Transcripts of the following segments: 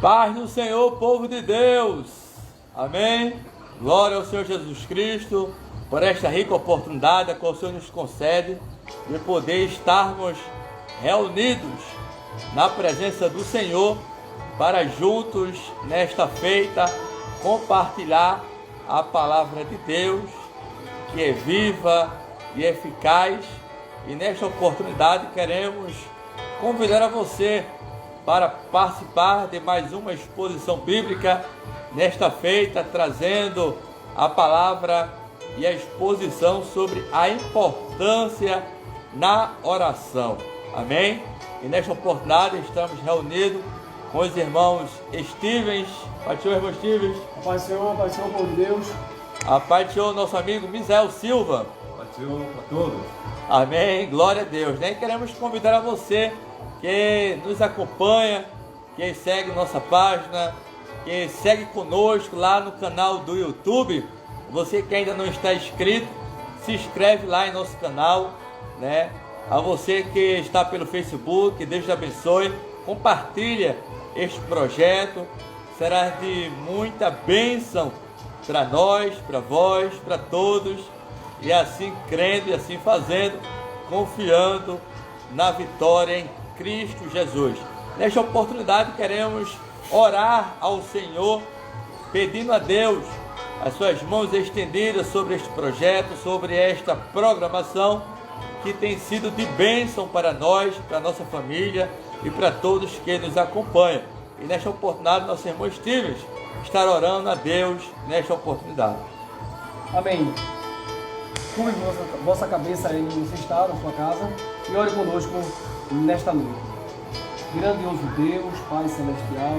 Paz do Senhor, povo de Deus. Amém. Glória ao Senhor Jesus Cristo por esta rica oportunidade que o Senhor nos concede de poder estarmos reunidos na presença do Senhor para juntos nesta feita compartilhar a palavra de Deus, que é viva e eficaz. E nesta oportunidade queremos convidar a você para participar de mais uma exposição bíblica nesta feita, trazendo a palavra e a exposição sobre a importância na oração. Amém? E nesta oportunidade estamos reunidos com os irmãos Stevens. Paz do Senhor, irmão Stevens. A paz do Senhor, povo de Deus. A paz do Senhor, nosso amigo Misael Silva. A paz do Senhor para todos. Amém, glória a Deus. Nem queremos convidar a você que nos acompanha, que segue nossa página, que segue conosco lá no canal do YouTube. Você que ainda não está inscrito, se inscreve lá em nosso canal, né? A você que está pelo Facebook, Deus te abençoe. Compartilha este projeto, será de muita bênção para nós, para vós, para todos. E assim crendo e assim fazendo, confiando na vitória em Cristo Jesus. Nesta oportunidade queremos orar ao Senhor, pedindo a Deus as suas mãos estendidas sobre este projeto, sobre esta programação que tem sido de bênção para nós, para a nossa família e para todos que nos acompanham. E nesta oportunidade nosso irmão Stevens estará orando a Deus nesta oportunidade. Amém. Curve vossa cabeça aí onde você está, na sua casa, e ore conosco nesta noite. Grandioso Deus, Pai Celestial,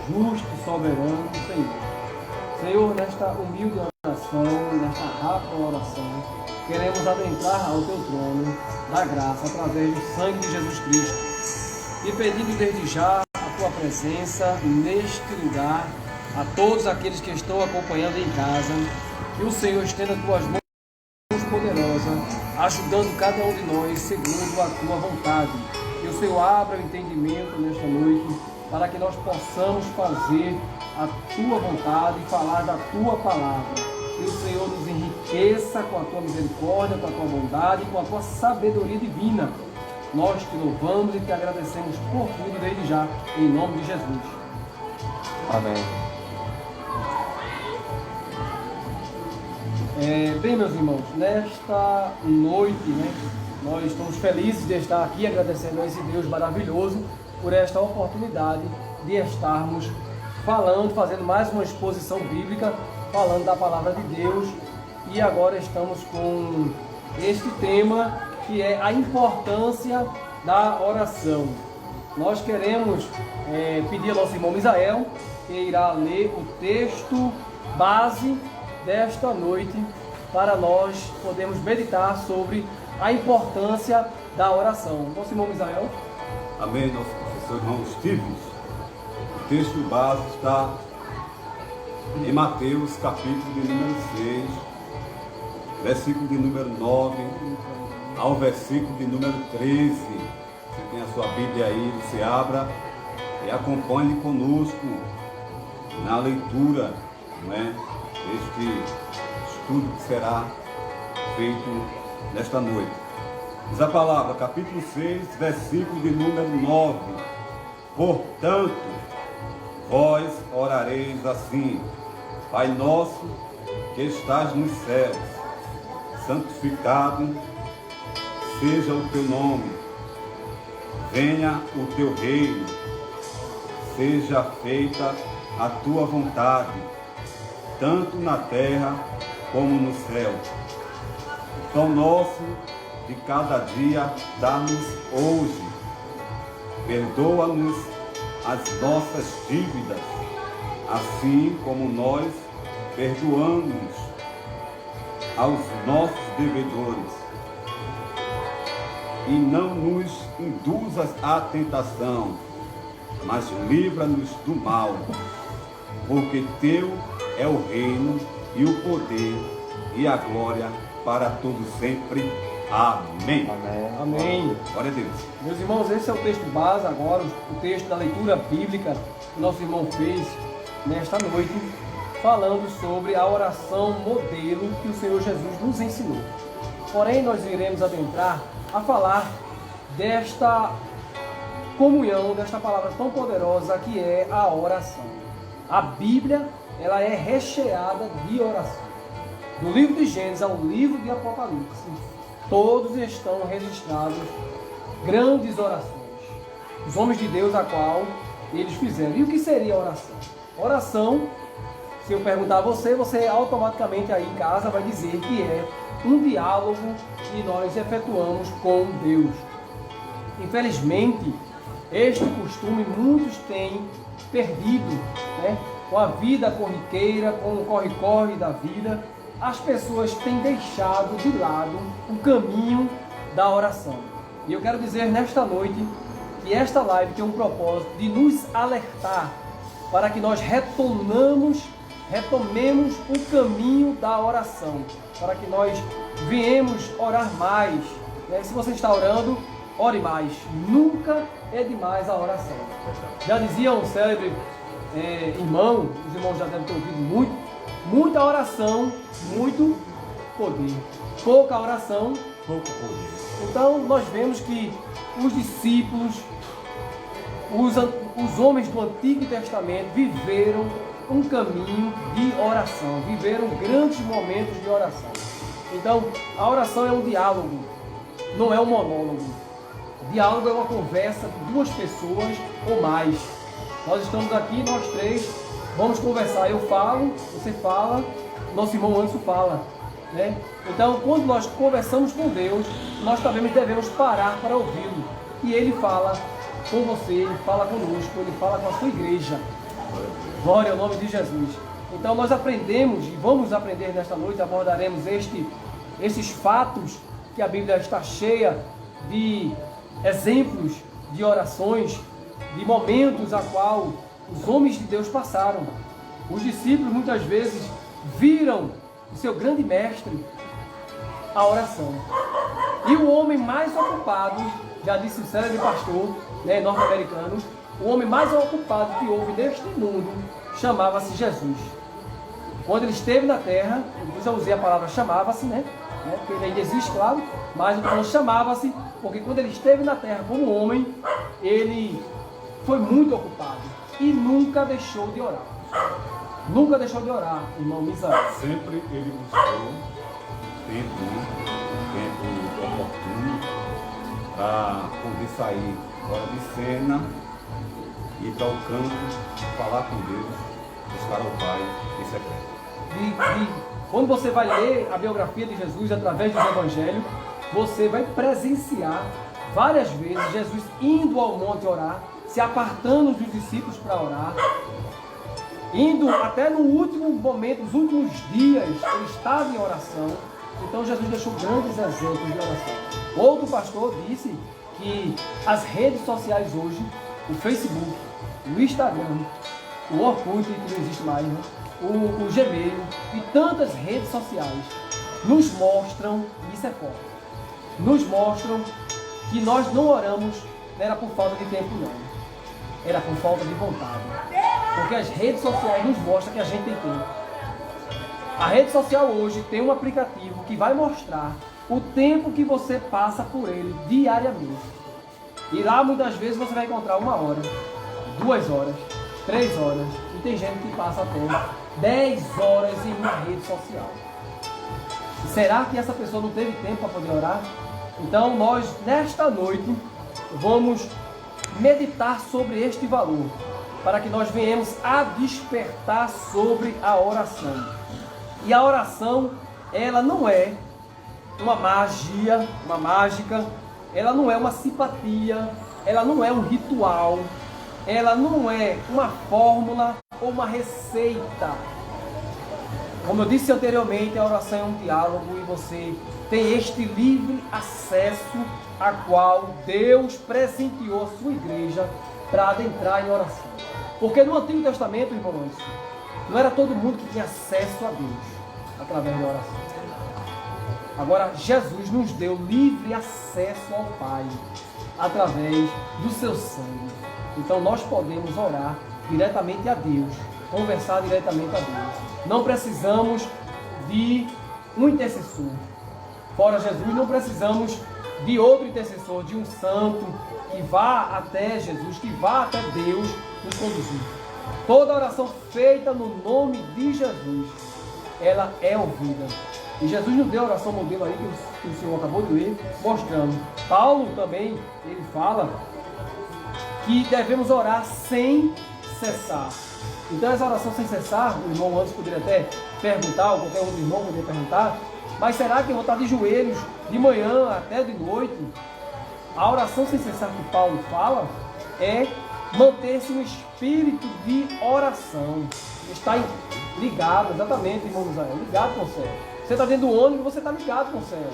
justo e soberano Senhor. Senhor, nesta humilde oração, nesta rápida oração, queremos adentrar ao Teu trono da graça através do sangue de Jesus Cristo. E pedindo desde já a Tua presença neste lugar, a todos aqueles que estão acompanhando em casa, que o Senhor estenda Tuas mãos poderosa, ajudando cada um de nós segundo a Tua vontade. Que o Senhor abra o entendimento nesta noite, para que nós possamos fazer a Tua vontade e falar da Tua palavra. Que o Senhor nos enriqueça com a Tua misericórdia, com a Tua bondade e com a Tua sabedoria divina. Nós te louvamos e te agradecemos por tudo desde já, em nome de Jesus. Amém. Bem, meus irmãos, nesta noite, nós estamos felizes de estar aqui agradecendo a esse Deus maravilhoso por esta oportunidade de estarmos falando, fazendo mais uma exposição bíblica, falando da palavra de Deus. E agora estamos com este tema que é a importância da oração. Nós queremos pedir ao nosso irmão Misael, que irá ler o texto base desta noite, para nós podermos meditar sobre a importância da oração. Nosso irmão Misael. Amém, nosso professor irmão Stevens. O texto base está em Mateus, capítulo de número 6, versículo de número 9 ao versículo de número 13. Você tem a sua Bíblia aí, você abra e acompanhe conosco na leitura, não é? Este estudo que será feito nesta noite. Diz a palavra, capítulo 6, versículo de número 9. Portanto, vós orareis assim: Pai nosso que estás nos céus, santificado seja o teu nome, venha o teu reino, seja feita a tua vontade, tanto na terra como no céu. O pão nosso de cada dia dá-nos hoje. Perdoa-nos as nossas dívidas, assim como nós perdoamos aos nossos devedores. E não nos induzas à tentação, mas livra-nos do mal, porque teu é o reino e o poder e a glória para todo sempre. Amém. Amém. Glória a Deus. Meus irmãos, esse é o texto base agora, o texto da leitura bíblica que nosso irmão fez nesta noite, falando sobre a oração modelo que o Senhor Jesus nos ensinou. Porém, nós iremos adentrar a falar desta comunhão, desta palavra tão poderosa que é a oração. A Bíblia, ela é recheada de oração. Do livro de Gênesis ao livro de Apocalipse, todos estão registrados grandes orações. Os homens de Deus a qual eles fizeram. E o que seria a oração? Oração, se eu perguntar a você, você automaticamente aí em casa vai dizer que é um diálogo que nós efetuamos com Deus. Infelizmente, este costume muitos têm perdido, né? Com a vida corriqueira, com o corre-corre da vida, as pessoas têm deixado de lado o caminho da oração. E eu quero dizer nesta noite que esta live tem um propósito de nos alertar para que nós retomemos o caminho da oração, para que nós venhamos orar mais, né? Se você está orando, ore mais. Nunca é demais a oração. Já dizia um célebre irmão, os irmãos já devem ter ouvido muito, muita oração, muito poder. Pouca oração, pouco poder. Então nós vemos que os discípulos, os homens do Antigo Testamento viveram um caminho de oração, viveram grandes momentos de oração. Então a oração é um diálogo, não é um monólogo. Diálogo é uma conversa de duas pessoas ou mais. Nós estamos aqui, nós três, vamos conversar. Eu falo, você fala, nosso irmão Anderson fala, né? Então, quando nós conversamos com Deus, nós também devemos parar para ouvi-lo. E Ele fala com você, Ele fala conosco, Ele fala com a sua igreja. Glória ao nome de Jesus. Então, nós aprendemos e vamos aprender nesta noite, abordaremos esses fatos que a Bíblia está cheia de exemplos de orações, de momentos a qual os homens de Deus passaram. Os discípulos muitas vezes viram o seu grande mestre, a oração. E o homem mais ocupado, já disse o célebre pastor, né, norte-americano, o homem mais ocupado que houve neste mundo chamava-se Jesus. Quando ele esteve na terra, eu já usei a palavra chamava-se, né? Porque ele ainda existe, claro, mas então chamava-se, porque quando ele esteve na terra como homem, ele foi muito ocupado e nunca deixou de orar. Nunca deixou de orar, irmão Misael. Sempre ele buscou tempo oportuno para poder sair fora de cena, ir para o campo, falar com Deus, buscar ao Pai em secreto. Quando você vai ler a biografia de Jesus através dos evangelhos, você vai presenciar várias vezes Jesus indo ao monte orar, se apartando dos discípulos para orar, indo até no último momento, nos últimos dias, ele estava em oração. Então Jesus deixou grandes exemplos de oração. Outro pastor disse que as redes sociais hoje, o Facebook, o Instagram, o Orkut, que não existe mais, né? o Gmail e tantas redes sociais nos mostram, isso é forte, nos mostram que nós não oramos, não era por falta de tempo não, era por falta de vontade, porque as redes sociais nos mostram que a gente tem tempo. A rede social hoje tem um aplicativo que vai mostrar o tempo que você passa por ele diariamente, e lá muitas vezes você vai encontrar 1 hora, 2 horas, 3 horas, e tem gente que passa até 10 horas em uma rede social. Será que essa pessoa não teve tempo para poder orar? Então nós, nesta noite, vamos meditar sobre este valor, para que nós venhamos a despertar sobre a oração. E a oração, ela não é uma magia, uma mágica, ela não é uma simpatia, ela não é um ritual, ela não é uma fórmula ou uma receita. Como eu disse anteriormente, a oração é um diálogo e você tem este livre acesso a qual Deus presenteou a sua igreja para adentrar em oração. Porque no Antigo Testamento, irmãos, não era todo mundo que tinha acesso a Deus através da oração. Agora, Jesus nos deu livre acesso ao Pai através do seu sangue. Então, nós podemos orar diretamente a Deus, conversar diretamente a Deus. Não precisamos de um intercessor. Fora Jesus, não precisamos de outro intercessor, de um santo que vá até Jesus, que vá até Deus nos conduzir. Toda oração feita no nome de Jesus, ela é ouvida. E Jesus nos deu a oração modelo aí, que o Senhor acabou de ler, mostrando. Paulo também, ele fala que devemos orar sem cessar. Então essa oração sem cessar, o irmão antes poderia até perguntar, ou qualquer outro irmão poderia perguntar, mas será que eu vou estar de joelhos de manhã até de noite? A oração sem cessar que Paulo fala é manter-se no espírito de oração. Está ligado, exatamente, irmão Misael, ligado com o céu. Você está dentro do ônibus, você está ligado com o céu.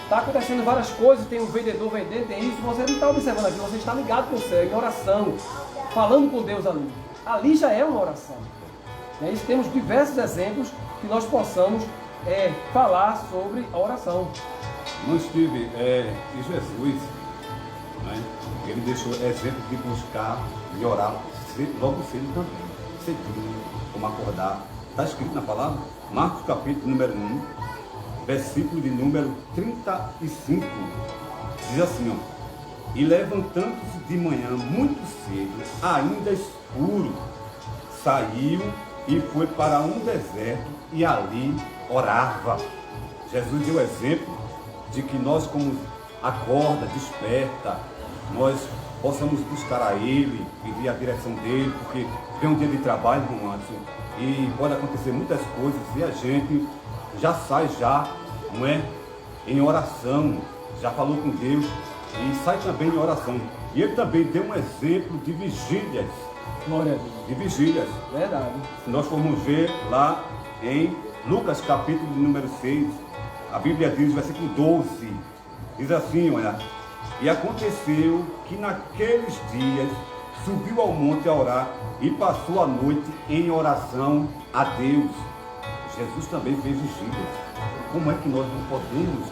Está acontecendo várias coisas, tem um vendedor vendendo, tem isso, você não está observando aqui, você está ligado com o céu, em oração, falando com Deus ali. Ali já é uma oração. É isso, temos diversos exemplos que nós possamos falar sobre a oração. Não estive, e Jesus, né, ele deixou exemplo de buscar e orar logo cedo também, cedinho, como acordar. Está escrito na palavra, Marcos capítulo número 1, versículo de número 35, diz assim, ó, e levantando-se de manhã muito cedo, ainda escuro, saiu e foi para um deserto e ali orava. Jesus deu exemplo de que nós, como acorda, desperta, nós possamos buscar a Ele, pedir a direção dEle, porque vem um dia de trabalho, irmão Anderson, e pode acontecer muitas coisas e a gente já sai não é, em oração, já falou com Deus e sai também em oração. E ele também deu um exemplo de vigílias. Glória a Deus. De vigílias. Verdade. Se nós formos ver lá em Lucas capítulo número 6, a Bíblia diz, versículo 12, diz assim, olha, e aconteceu que naqueles dias subiu ao monte a orar e passou a noite em oração a Deus. Jesus também fez vigílias. Como é que nós não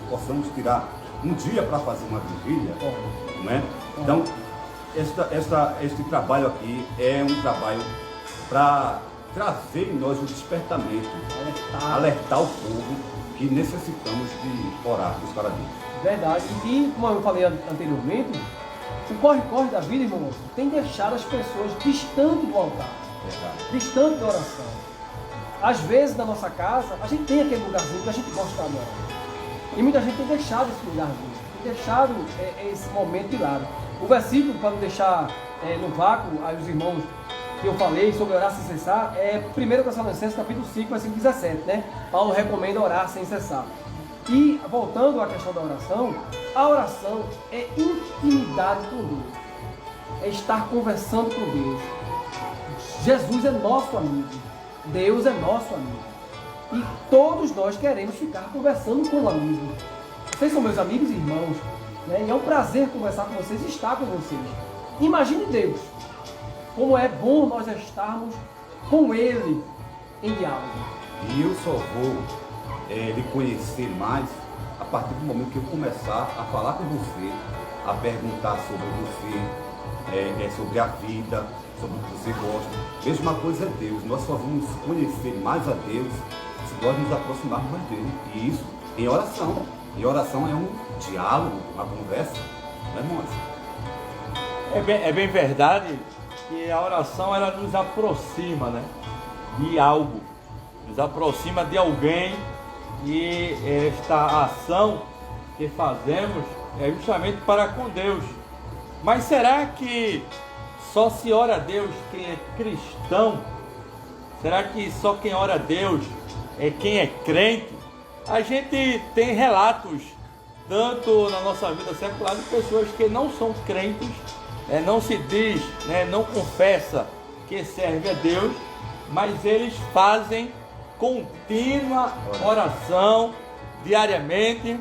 possamos tirar um dia para fazer uma vigília? Não é? Então, este trabalho aqui é um trabalho para trazer em nós o despertamento, alertar o povo que necessitamos de orar, buscar a Deus. Verdade. E como eu falei anteriormente, o corre-corre da vida, irmão, tem deixado as pessoas distantes do altar, distantes da oração. Às vezes, na nossa casa, a gente tem aquele lugarzinho que a gente gosta de orar. E muita gente tem deixado esse lugarzinho, tem deixado esse momento de lado. O versículo, para não deixar no vácuo, aí os irmãos que eu falei sobre orar sem cessar, é 1 Tessalonicenses capítulo 5, versículo 17, né? Paulo recomenda orar sem cessar. E, voltando à questão da oração, a oração é intimidade com Deus, é estar conversando com Deus. Jesus é nosso amigo, Deus é nosso amigo. E todos nós queremos ficar conversando com o amigo. Vocês são meus amigos e irmãos, né? E é um prazer conversar com vocês e estar com vocês. Imagine Deus, como é bom nós estarmos com Ele em diálogo. E eu só vou lhe conhecer mais a partir do momento que eu começar a falar com você, a perguntar sobre você, sobre a vida, sobre o que você gosta. Mesma coisa é Deus, nós só vamos conhecer mais a Deus se nós nos aproximarmos mais dele. E isso em oração. E oração é um diálogo, uma conversa, não é, irmãos? É bem verdade que a oração ela nos aproxima, né, de algo, nos aproxima de alguém, e esta ação que fazemos é justamente para com Deus. Mas será que só se ora a Deus quem é cristão? Será que só quem ora a Deus é quem é crente? A gente tem relatos, tanto na nossa vida secular, de pessoas que não são crentes, não se diz, não confessa que serve a Deus, mas eles fazem contínua oração diariamente.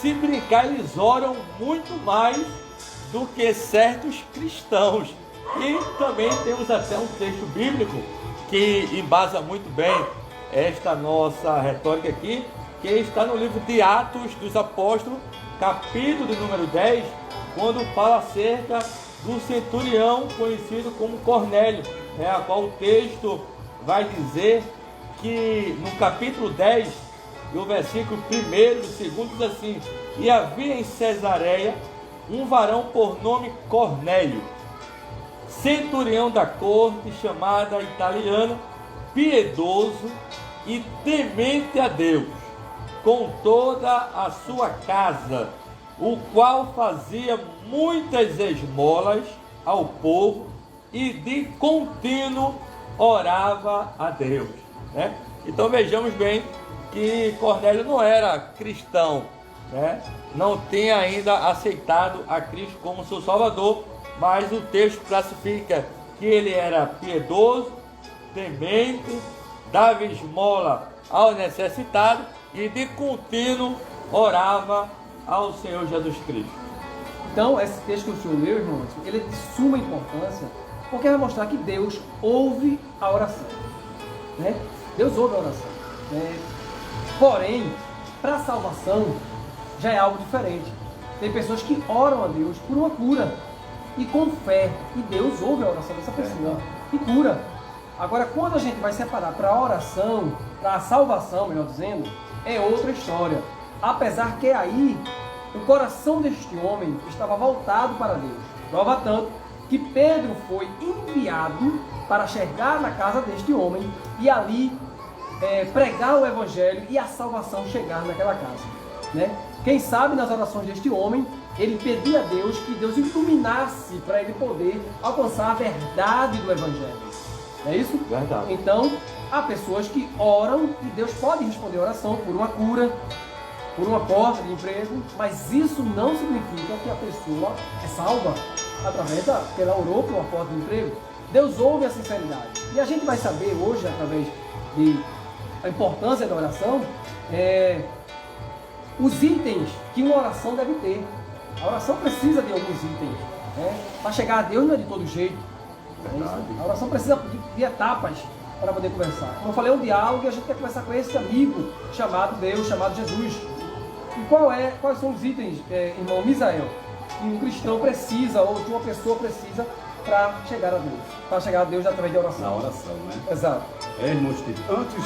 Se brincar, eles oram muito mais do que certos cristãos. E também temos até um texto bíblico que embasa muito bem esta nossa retórica aqui, que está no livro de Atos dos Apóstolos, capítulo de número 10, quando fala acerca do centurião conhecido como Cornélio, a qual o texto vai dizer que no capítulo 10, e o versículo 1 e 2 diz assim: e havia em Cesareia um varão por nome Cornélio, centurião da corte, chamada italiana, piedoso e temente a Deus, com toda a sua casa, o qual fazia muitas esmolas ao povo e de contínuo orava a Deus. Então vejamos bem que Cornélio não era cristão, não tinha ainda aceitado a Cristo como seu Salvador, mas o texto classifica que ele era piedoso, temente, dava esmola ao necessitado e de contínuo orava ao Senhor Jesus Cristo. Então, esse texto que o senhor leu, irmãos, ele é de suma importância, porque vai mostrar que Deus ouve a oração. Deus ouve a oração. Porém, para a salvação, já é algo diferente. Tem pessoas que oram a Deus por uma cura e com fé, e Deus ouve a oração dessa pessoa e cura. Agora, quando a gente vai separar para a oração, para a salvação, melhor dizendo, é outra história. Apesar que aí o coração deste homem estava voltado para Deus. Prova tanto que Pedro foi enviado para chegar na casa deste homem e ali pregar o evangelho e a salvação chegar naquela casa. Quem sabe nas orações deste homem, ele pedia a Deus que Deus iluminasse para ele poder alcançar a verdade do evangelho. Não é isso? Verdade. Então, há pessoas que oram e Deus pode responder a oração por uma cura, por uma porta de emprego, mas isso não significa que a pessoa é salva através que ela orou por uma porta de emprego. Deus ouve a sinceridade. E a gente vai saber hoje, através da importância da oração, os itens que uma oração deve ter. A oração precisa de alguns itens. Para chegar a Deus não é de todo jeito. A oração precisa de etapas para poder conversar. Como eu falei, é um diálogo e a gente quer conversar com esse amigo chamado Deus, chamado Jesus. E quais são os itens, irmão Misael, que um cristão precisa, ou que uma pessoa precisa para chegar a Deus? Para chegar a Deus através da oração. Na oração, Exato. Irmãos, antes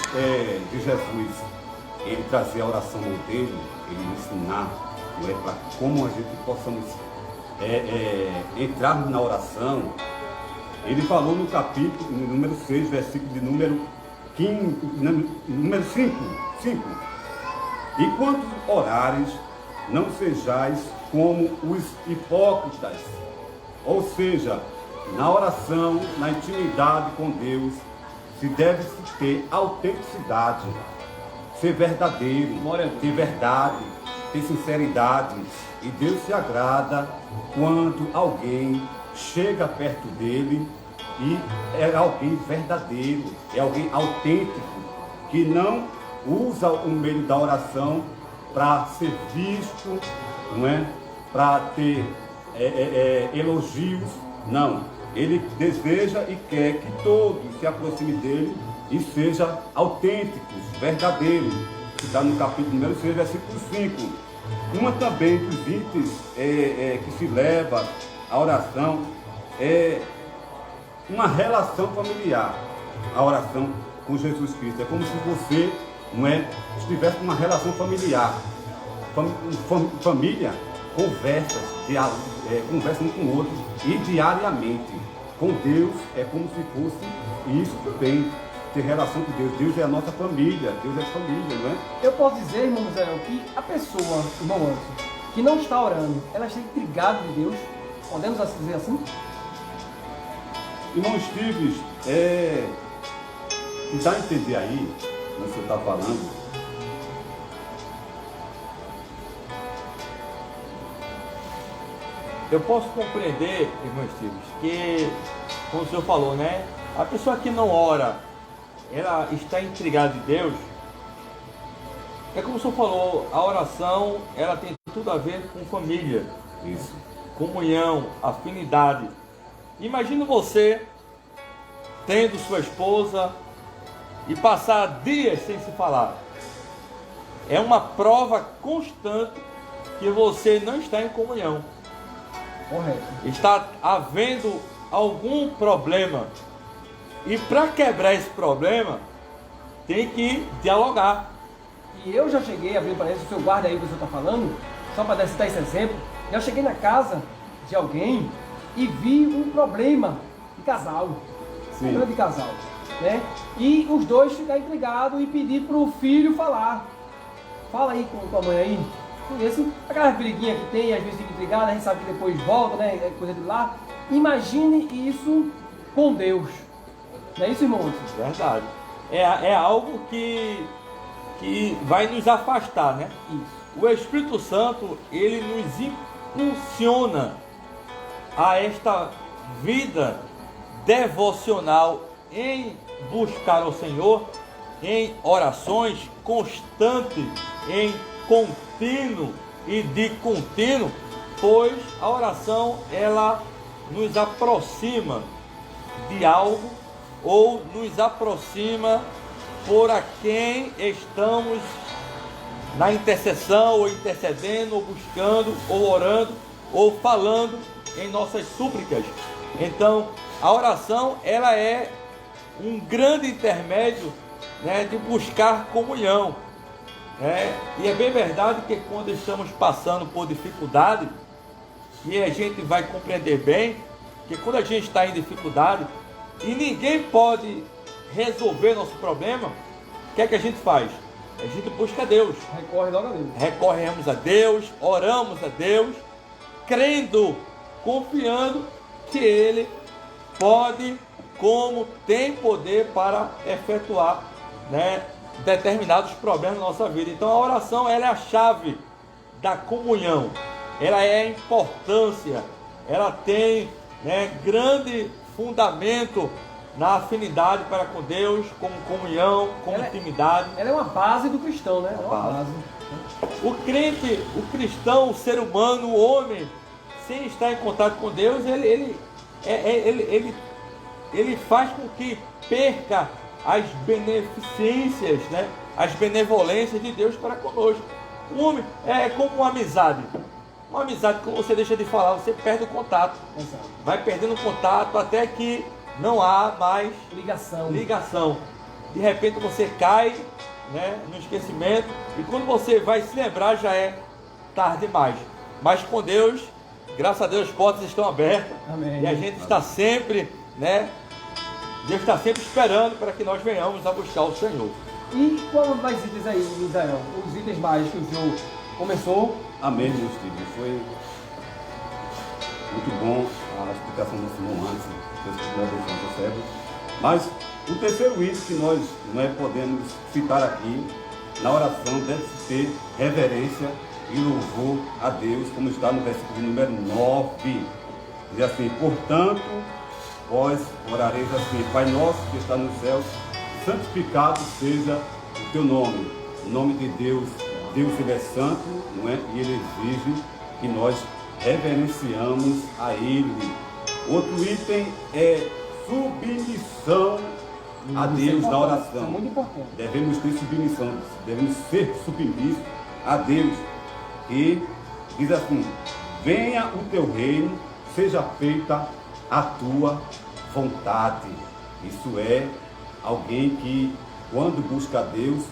de Jesus ele trazer a oração dele, ele ensinar para como a gente possamos entrarmos na oração, ele falou no capítulo número 6, versículo de número 5. E quando orares, não sejais como os hipócritas. Ou seja, na oração, na intimidade com Deus, se deve ter autenticidade, ser verdadeiro, ter verdade, ter sinceridade. E Deus se agrada quando alguém chega perto dele e é alguém verdadeiro, é alguém autêntico, que não usa o meio da oração para ser visto, para ter elogios, não. Ele deseja e quer que todos se aproximem dele e sejam autênticos, verdadeiros. Está no capítulo número 6, versículo 5. Uma também dos itens que se leva à oração é uma relação familiar. A oração com Jesus Cristo é como se você estivesse numa relação familiar. Família conversa um com o outro e diariamente. Com Deus é como se fosse isso também, ter relação com Deus. Deus é a nossa família, Deus é família, não é? Eu posso dizer, irmão Zé, que a pessoa, irmão Anderson, que não está orando, ela está intrigada de Deus. Podemos dizer assim? Irmão Esteves, dá a entender aí, como você está falando, eu posso compreender, irmão Esteves, que, como o senhor falou, a pessoa que não ora, ela está intrigada de Deus. É como o senhor falou, a oração, ela tem tudo a ver com família, isso, comunhão, afinidade. Imagina você tendo sua esposa e passar dias sem se falar. é uma prova constante que você não está em comunhão. Correto. Está havendo algum problema. E para quebrar esse problema, tem que dialogar. E eu já cheguei, abrindo parênteses, o senhor guarda aí o que o senhor está falando, só para citar esse exemplo, eu cheguei na casa de alguém e vi um problema de casal, um problema de casal, né? E os dois ficaram intrigados e pedir para o filho falar. Fala aí com a mãe aí. E assim, aquela briguinha que tem, às vezes fica intrigado, a gente sabe que depois volta, né? É coisa de lá. Imagine isso com Deus. Não é isso, irmão? Verdade. É algo que vai nos afastar, né? Isso. O Espírito Santo, ele nos impulsiona a esta vida devocional em buscar o Senhor, em orações constantes, em contínuo e de contínuo, pois a oração ela nos aproxima de algo ou nos aproxima por a quem estamos na intercessão, ou intercedendo, ou buscando, ou orando, ou falando em nossas súplicas. Então, a oração ela é um grande intermédio, né, de buscar comunhão. E é bem verdade que quando estamos passando por dificuldade, e a gente vai compreender bem que quando a gente está em dificuldade e ninguém pode resolver nosso problema, o que é que a gente faz? A gente busca a Deus. Recorre logo a Deus. Recorremos a Deus, oramos a Deus, crendo, confiando que Ele pode, como tem poder para efetuar, né, determinados problemas na nossa vida. Então a oração ela é a chave da comunhão, ela é a importância, ela tem, né, grande fundamento na afinidade para com Deus, como comunhão, como intimidade. Ela é uma base do cristão, né? É uma base. O crente, o cristão, o ser humano, o homem, sem estar em contato com Deus, ele faz com que perca as beneficências, né? As benevolências de Deus para conosco. O homem é como uma amizade. Uma amizade, quando você deixa de falar, você perde o contato. Exato. Vai perdendo o contato até que não há mais ligação. De repente você cai, né, no esquecimento, e quando você vai se lembrar já é tarde demais. Mas com Deus, graças a Deus, as portas estão abertas. Amém. E a gente está sempre, né, Deus está sempre esperando para que nós venhamos a buscar o Senhor. E qual mais itens aí, Misael? Os itens básicos que o senhor começou? Amém, meu filho. Foi muito bom a explicação do Simão antes, do cérebro. Mas o terceiro item que nós podemos citar aqui, na oração, deve ter reverência e louvor a Deus, como está no versículo número 9. Diz assim: portanto, vós orareis assim: Pai nosso que está nos céus, santificado seja o teu nome. O nome de Deus, Deus ele é santo, não é? E ele exige que nós reverenciamos a Ele. Outro item é submissão a Deus na oração. Isso é muito importante. Devemos ter submissão, devemos ser submissos a Deus. E diz assim: venha o teu reino, seja feita a tua vontade. Isso é alguém que, quando busca a Deus,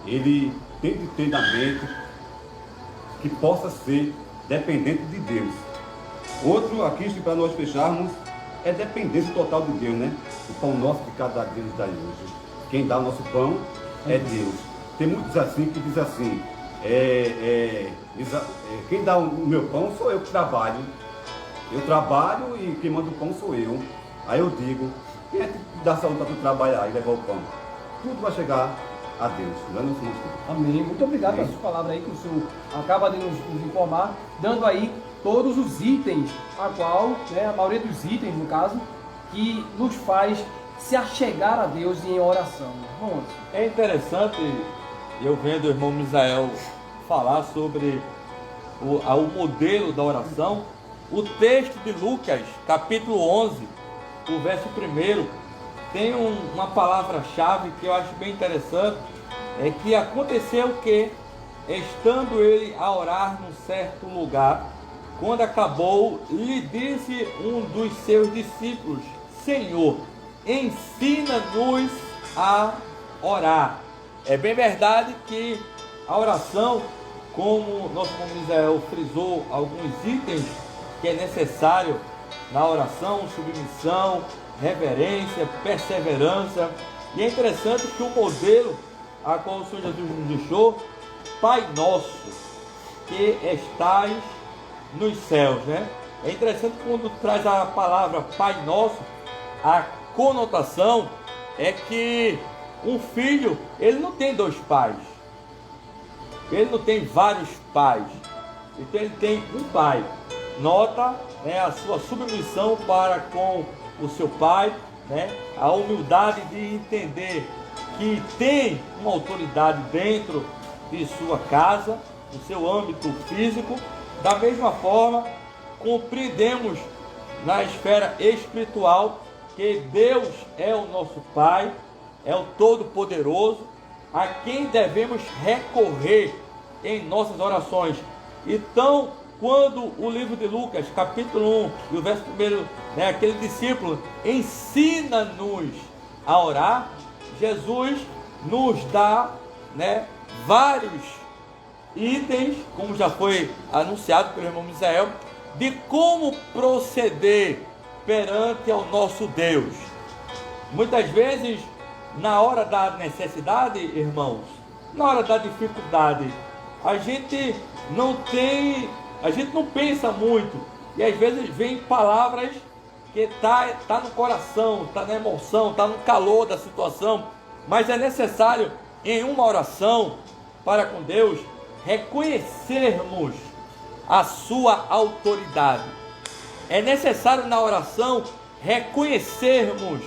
ele tem de ter na mente que possa ser dependente de Deus. Outro aqui, para nós fecharmos, é dependência total de Deus, né? O pão nosso de cada dia nos dá hoje. Quem dá o nosso pão é Deus. Tem muitos assim que diz assim: quem dá o meu pão sou eu que trabalho. Eu trabalho e quem manda o pão sou eu. Aí eu digo: quem é que dá saúde para tu trabalhar e levar o pão? Tudo vai chegar a Deus. Não é nosso nome. Amém. Muito obrigado pela sua palavra aí que o senhor acaba de nos informar, dando aí todos os itens, a qual, né, a maioria dos itens, no caso, que nos faz se achegar a Deus em oração. Vamos. É interessante, eu vendo o irmão Misael falar sobre o modelo da oração. O texto de Lucas, capítulo 11, o verso 1, tem uma palavra-chave que eu acho bem interessante, é que aconteceu que, estando ele a orar num certo lugar, quando acabou, lhe disse um dos seus discípulos: Senhor, ensina-nos a orar. É bem verdade que a oração, como nosso irmão Israel frisou alguns itens que é necessário na oração: submissão, reverência, perseverança. E é interessante que o modelo a qual o Senhor Jesus nos deixou, Pai Nosso, que estais nos céus, né? É interessante quando traz a palavra Pai Nosso, a conotação é que um filho, ele não tem dois pais, ele não tem vários pais, então ele tem um pai. Nota, né, a sua submissão para com o seu pai, né, a humildade de entender que tem uma autoridade dentro de sua casa, no seu âmbito físico. Da mesma forma, compreendemos na esfera espiritual que Deus é o nosso Pai, é o Todo-Poderoso, a quem devemos recorrer em nossas orações. Então, quando o livro de Lucas, capítulo 1, e o verso 1, né, aquele discípulo, ensina-nos a orar, Jesus nos dá, né, vários itens, como já foi anunciado pelo irmão Misael, de como proceder perante ao nosso Deus. Muitas vezes, na hora da necessidade, irmãos, na hora da dificuldade, a gente não pensa muito, e às vezes vem palavras que tá no coração, tá na emoção, tá no calor da situação, mas é necessário em uma oração para com Deus reconhecermos a sua autoridade. É necessário na oração reconhecermos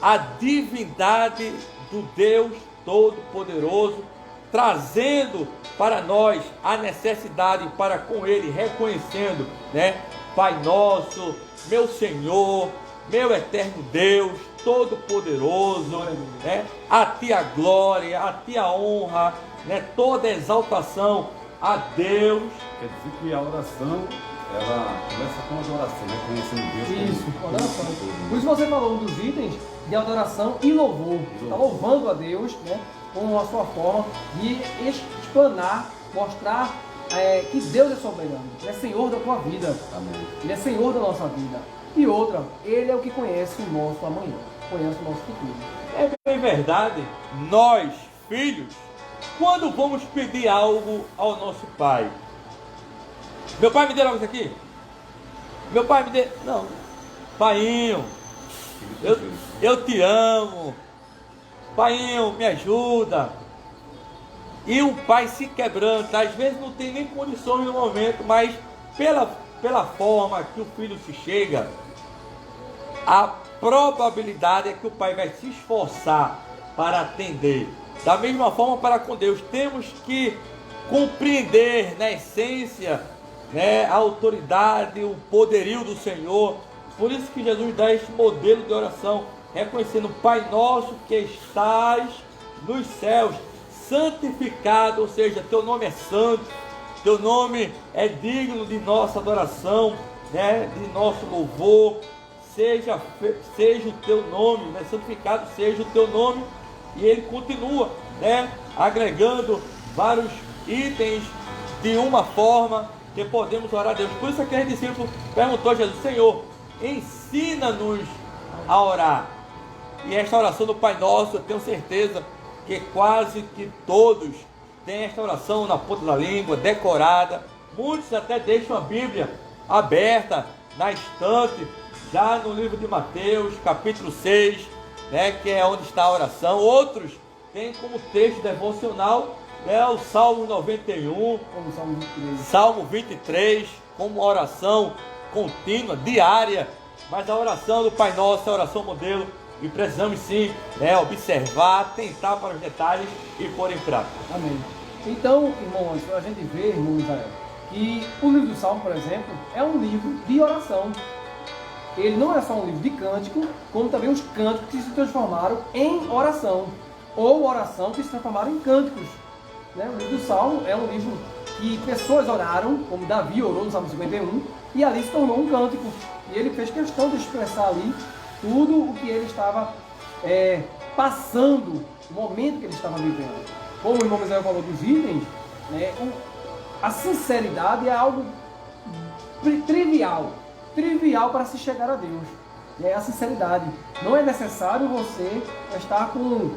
a divindade do Deus Todo-Poderoso, trazendo para nós a necessidade para com Ele, reconhecendo, né, Pai Nosso, meu Senhor, meu eterno Deus, Todo-Poderoso, né, a Ti a glória, a Ti a honra, né, toda a exaltação a Deus. Quer dizer que a oração, ela começa com a adoração, né? Conhecendo Deus. Isso, oração. Por isso você falou um dos itens de adoração e louvor. Está louvando a Deus, né, com a sua forma de explanar, mostrar que Deus é soberano, Ele é Senhor da tua vida. Amém. Ele é Senhor da nossa vida. E outra, Ele é o que conhece o nosso amanhã, conhece o nosso futuro. É bem verdade, nós, filhos, quando vamos pedir algo ao nosso pai, meu pai me deu algo isso aqui? Meu pai me deu... Não. Painho, eu te amo. Painho, me ajuda. E o pai se quebranta, às vezes não tem nem condições no momento, mas pela forma que o filho se chega, a probabilidade é que o pai vai se esforçar para atender. Da mesma forma para com Deus, temos que compreender na essência, né, a autoridade, o poderio do Senhor. Por isso que Jesus dá este modelo de oração, reconhecendo: Pai nosso que estás nos céus, santificado, ou seja, teu nome é santo, teu nome é digno de nossa adoração, né, de nosso louvor. Seja o teu nome, né, santificado seja o teu nome. E ele continua, né, agregando vários itens de uma forma que podemos orar a Deus. Por isso aquele discípulo perguntou a Jesus: Senhor, ensina-nos a orar. E esta oração do Pai Nosso, eu tenho certeza que quase que todos têm esta oração na ponta da língua, decorada. Muitos até deixam a Bíblia aberta na estante, já no livro de Mateus, capítulo 6, né, que é onde está a oração. Outros têm como texto devocional, né, o Salmo 91, Como Salmo 23. Salmo 23, como oração contínua, diária. Mas a oração do Pai Nosso é a oração modelo, e precisamos sim, né, observar, atentar para os detalhes e pôr em prática. Amém. Então, irmãos, a gente vê, irmão Israel, que o livro do Salmo, por exemplo, é um livro de oração. Ele não é só um livro de cântico, como também os cânticos que se transformaram em oração. ou oração que se transformaram em cânticos. Né? O livro do Salmo é um livro que pessoas oraram, como Davi orou no Salmo 51, e ali se tornou um cântico. E ele fez questão de expressar ali tudo o que ele estava passando, o momento que ele estava vivendo. Como o irmão Misael falou dos itens, né, a sinceridade é algo trivial para se chegar a Deus. É a sinceridade. Não é necessário você estar com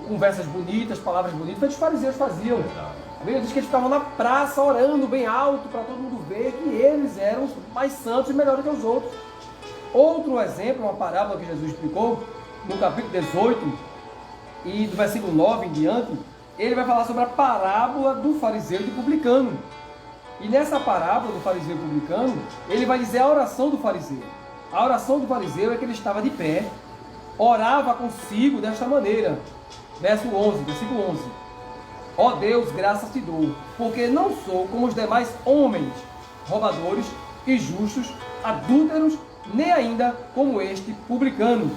conversas bonitas, palavras bonitas, que os fariseus faziam. A Bíblia diz que eles estavam na praça orando bem alto para todo mundo ver que eles eram os mais santos e melhores que os outros. Outro exemplo, uma parábola que Jesus explicou, no capítulo 18 e do versículo 9 em diante, ele vai falar sobre a parábola do fariseu e do publicano. E nessa parábola do fariseu e publicano, ele vai dizer a oração do fariseu. A oração do fariseu é que ele estava de pé, orava consigo desta maneira. Versículo 11. Ó Deus, graças te dou, porque não sou como os demais homens, roubadores, injustos, adúlteros, nem ainda como este publicano.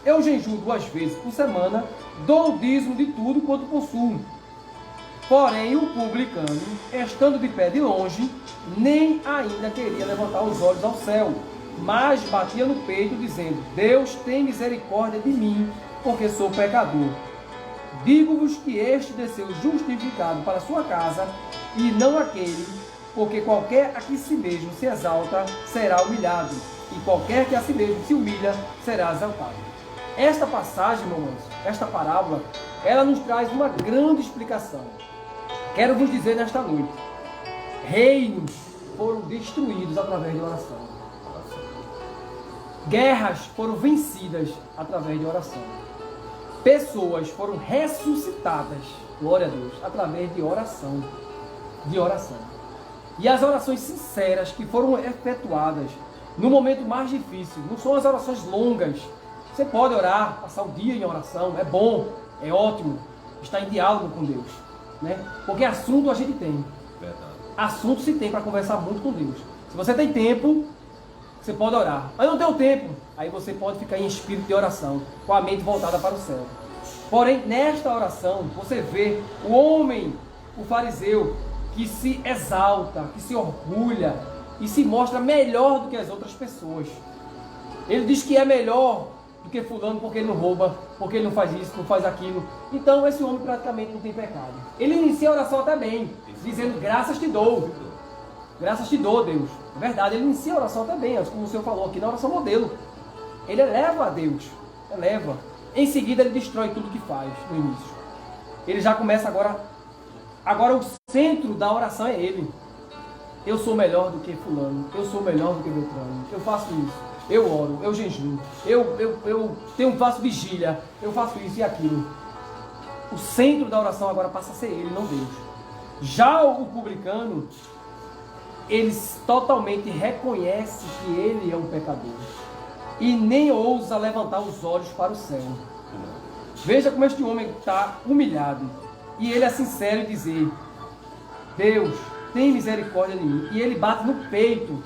Eu jejuo 2 vezes por semana, dou o dízimo de tudo quanto possuo. Porém, o publicano, estando de pé de longe, nem ainda queria levantar os olhos ao céu, mas batia no peito, dizendo: Deus, tem misericórdia de mim, porque sou pecador. Digo-vos que este desceu justificado para sua casa, e não aquele, porque qualquer a que si mesmo se exalta, será humilhado, e qualquer que a si mesmo se humilha, será exaltado. Esta passagem, meu irmão, esta parábola, ela nos traz uma grande explicação. Quero vos dizer nesta noite, reinos foram destruídos através de oração. Guerras foram vencidas através de oração. Pessoas foram ressuscitadas, glória a Deus, através de oração. E as orações sinceras que foram efetuadas no momento mais difícil, não são as orações longas. Você pode orar, passar o dia em oração, é bom, é ótimo, estar em diálogo com Deus, né? Porque assunto a gente tem. Verdade. Assunto se tem para conversar muito com Deus. Se você tem tempo, você pode orar. Mas não tem o tempo, aí você pode ficar em espírito de oração, com a mente voltada para o céu. Porém, nesta oração, você vê o homem, o fariseu, que se exalta, que se orgulha e se mostra melhor do que as outras pessoas. Ele diz que é melhor do que fulano porque ele não rouba, porque ele não faz isso, não faz aquilo. Então esse homem praticamente não tem pecado. Ele inicia a oração até bem, dizendo: graças te dou. Graças te dou, Deus. É verdade, ele inicia a oração até bem, como o Senhor falou aqui na oração modelo. Ele eleva a Deus, eleva. Em seguida ele destrói tudo que faz no início. Ele já começa agora o centro da oração é ele. Eu sou melhor do que fulano, eu sou melhor do que Beltrano, eu faço isso, eu oro, eu jejuo, eu faço vigília, eu faço isso e aquilo. O centro da oração agora passa a ser ele, não Deus. Já o publicano, ele totalmente reconhece que ele é um pecador e nem ousa levantar os olhos para o céu. Veja como este homem está humilhado e ele é sincero em dizer: Deus, tem misericórdia de mim. E ele bate no peito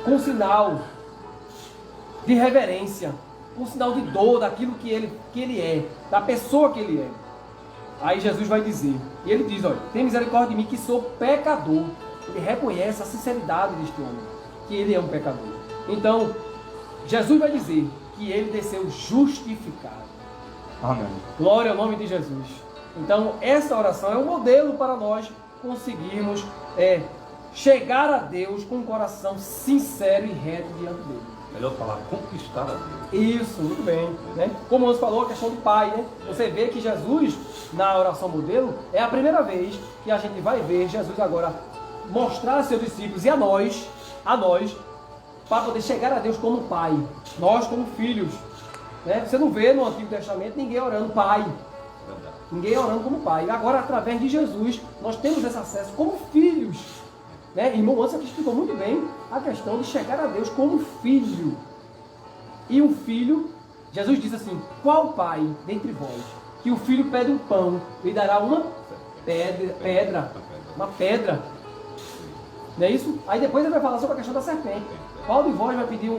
com sinal de reverência, com sinal de dor daquilo que ele é, da pessoa que ele é. Aí Jesus vai dizer, e ele diz: olha, tem misericórdia de mim que sou pecador. Ele reconhece a sinceridade deste homem, que ele é um pecador. Então, Jesus vai dizer que ele desceu justificado. Amém. Glória ao nome de Jesus. Então, essa oração é um modelo para nós conseguirmos chegar a Deus com um coração sincero e reto diante dele. Melhor falar, conquistar a Deus. Isso, muito bem. Né? Como você falou, a questão do Pai, né? Você vê que Jesus, na oração modelo, é a primeira vez que a gente vai ver Jesus agora mostrar a seus discípulos e a nós, para poder chegar a Deus como Pai, nós como filhos. Né? Você não vê no Antigo Testamento ninguém orando Pai. Verdade. Ninguém orando como Pai. Agora, através de Jesus, nós temos esse acesso como filhos. Né? Irmão Anderson aqui explicou muito bem a questão de chegar a Deus como filho. E um filho, Jesus diz assim: qual pai dentre vós que o filho pede um pão, lhe dará uma pedra? Uma pedra. Não é isso? Aí depois ele vai falar sobre a questão da serpente. Qual de vós vai pedir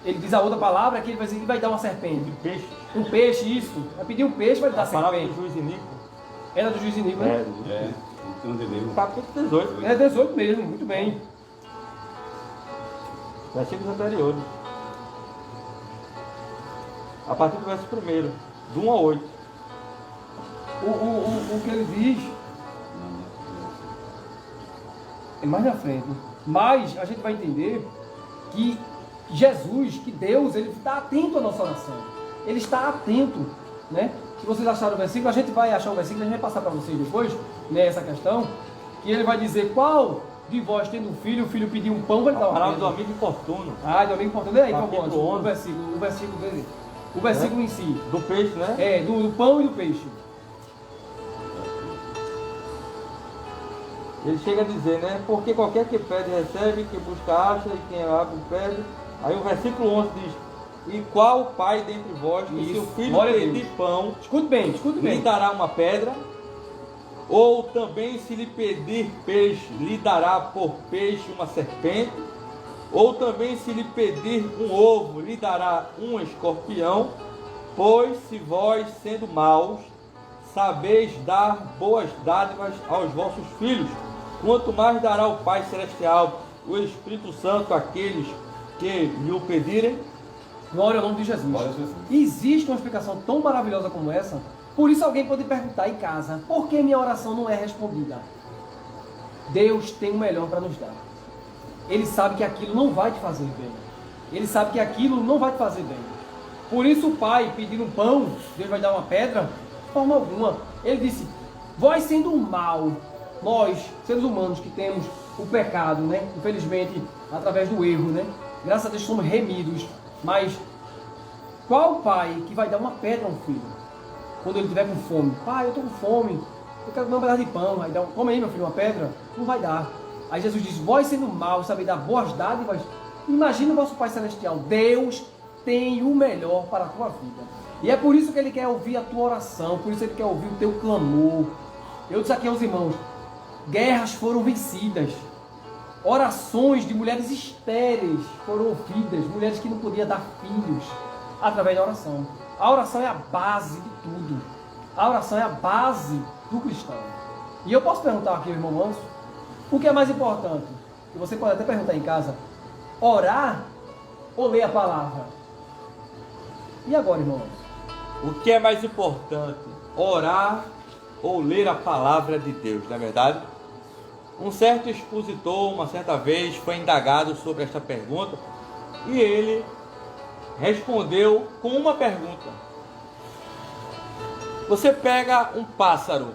Ele diz a outra palavra que ele vai dar uma serpente. Peixe. Um peixe, isso. Vai pedir um peixe, vai dar A palavra serpente. do juiz Inico. Era do juiz Inigo, né? Então, entendeu? Capítulo 18. É 18 mesmo, muito bem. Versículos anteriores. A partir do verso 1, do 1 a 8. O que ele diz é mais na frente. Mas a gente vai entender que Jesus, que Deus, ele está atento à nossa oração. Ele está atento, né? Se vocês acharam o versículo, a gente vai achar o versículo, a gente vai passar para vocês depois, né, essa questão, que ele vai dizer qual de vós tendo um filho, o filho pedir um pão, vai dar uma Palavra do pedra. amigo importuno. Ah, do amigo importante. Lê aí, Capítulo por favor, 11. o versículo dele. O versículo em si. Do peixe, né? É, do pão e do peixe. Ele chega a dizer, né? Porque qualquer que pede recebe, que busca acha, e quem abre pede. Aí o versículo 11 diz: e qual pai dentre vós, que se Isso. o filho Glória a pedir Deus. pão, Escute bem, escute lhe bem. dará uma pedra? Ou também, se lhe pedir peixe, lhe dará por peixe uma serpente? Ou também, se lhe pedir um ovo, lhe dará um escorpião? Pois se vós, sendo maus, sabeis dar boas dádivas aos vossos filhos, quanto mais dará o Pai Celestial, o Espírito Santo, àqueles que lhe o pedirem? Glória ao nome de Jesus. Glória a Jesus. Existe uma explicação tão maravilhosa como essa. Por isso alguém pode perguntar em casa: por que minha oração não é respondida? Deus tem o melhor para nos dar. Ele sabe que aquilo não vai te fazer bem. Ele sabe que aquilo não vai te fazer bem. Por isso o pai pedindo um pão, Deus vai dar uma pedra? De forma alguma. Ele disse: vós sendo mal, nós, seres humanos que temos o pecado, né? Infelizmente, através do erro, né? Graças a Deus somos remidos. Mas qual pai que vai dar uma pedra a um filho? Quando ele estiver com fome. Pai, eu estou com fome. Eu quero comer um pedaço de pão. Aí dá come aí, meu filho, uma pedra. Não vai dar. Aí Jesus diz: vós sendo mal, sabem dar boas dádivas. Imagina o vosso Pai Celestial. Deus tem o melhor para a tua vida. E é por isso que Ele quer ouvir a tua oração. Por isso Ele quer ouvir o teu clamor. Eu disse aqui aos irmãos: guerras foram vencidas. Orações de mulheres estéreis foram ouvidas. Mulheres que não podiam dar filhos através da oração. A oração é a base de tudo. A oração é a base do cristão. E eu posso perguntar aqui, irmão Manso, o que é mais importante? E você pode até perguntar em casa: orar ou ler a palavra? E agora, irmão Manso? O que é mais importante? Orar ou ler a palavra de Deus, não é verdade? Um certo expositor, uma certa vez, foi indagado sobre esta pergunta e ele respondeu com uma pergunta. Você pega um pássaro,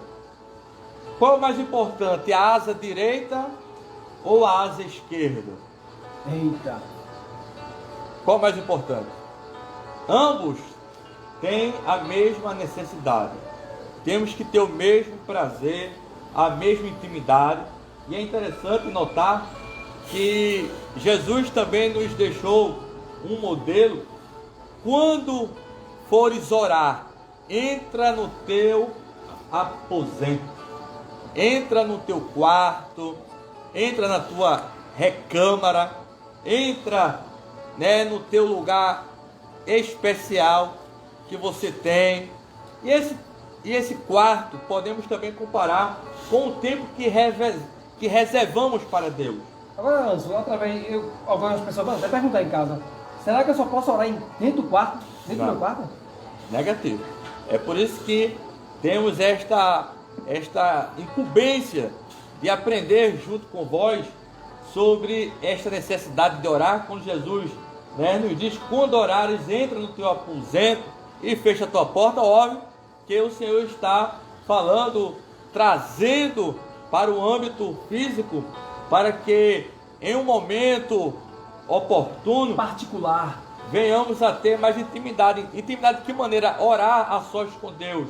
qual é o mais importante, a asa direita ou a asa esquerda? Eita! Qual é o mais importante? Ambos têm a mesma necessidade. Temos que ter o mesmo prazer, a mesma intimidade. E é interessante notar que Jesus também nos deixou um modelo. Quando fores orar, entra no teu aposento, entra no teu quarto, entra na tua recâmara, entra, né, no teu lugar especial que você tem. E esse quarto podemos também comparar com o tempo que reservamos para Deus. Agora, Anso, algumas pessoas vão até perguntar em casa: será que eu só posso orar dentro do quarto? Dentro do meu quarto? Negativo. É por isso que temos esta incumbência de aprender junto com vós sobre esta necessidade de orar. Quando Jesus, né, nos diz: quando orares, entra no teu aposento e fecha a tua porta. Óbvio que o Senhor está falando, trazendo para o âmbito físico, para que em um momento oportuno, Particular. venhamos a ter mais intimidade. Intimidade de que maneira? Orar a sós com Deus.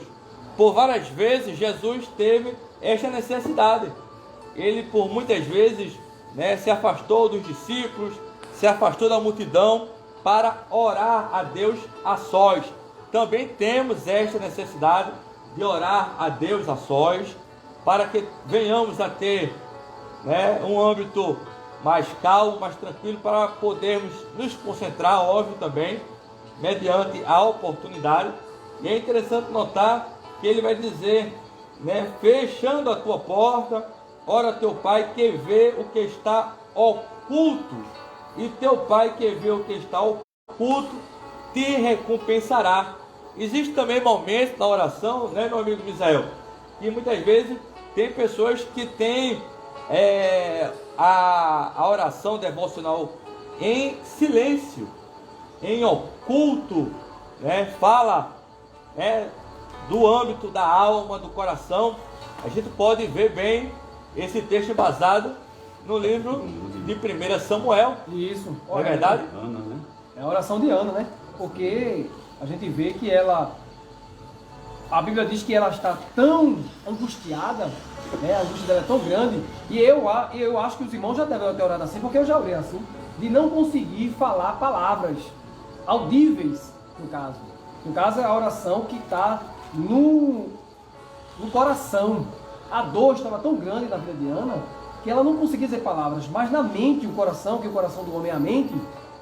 Por várias vezes Jesus teve esta necessidade. Ele por muitas vezes, né, se afastou dos discípulos, se afastou da multidão para orar a Deus a sós. Também temos esta necessidade de orar a Deus a sós, para que venhamos a ter, né, um âmbito mais calmo, mais tranquilo, para podermos nos concentrar, óbvio também, mediante a oportunidade. E é interessante notar que ele vai dizer, né, fechando a tua porta, ora teu pai que vê o que está oculto, e teu pai que vê o que está oculto te recompensará. Existe também momentos na oração, né, meu amigo Misael, que muitas vezes tem pessoas que têm a oração devocional em silêncio, em oculto, né, fala, né, do âmbito da alma, do coração. A gente pode ver bem esse texto basado no livro de 1 Samuel. Isso. Não é verdade? Ana, né? É a oração de Ana, né? Porque a gente vê que ela... A Bíblia diz que ela está tão angustiada, né? A angústia dela é tão grande. E eu acho que os irmãos já devem ter orado assim, porque eu já orei assim, de não conseguir falar palavras audíveis, no caso. No caso, é a oração que está no coração. A dor estava tão grande na vida de Ana que ela não conseguia dizer palavras, mas na mente, o coração, que o coração do homem é a mente,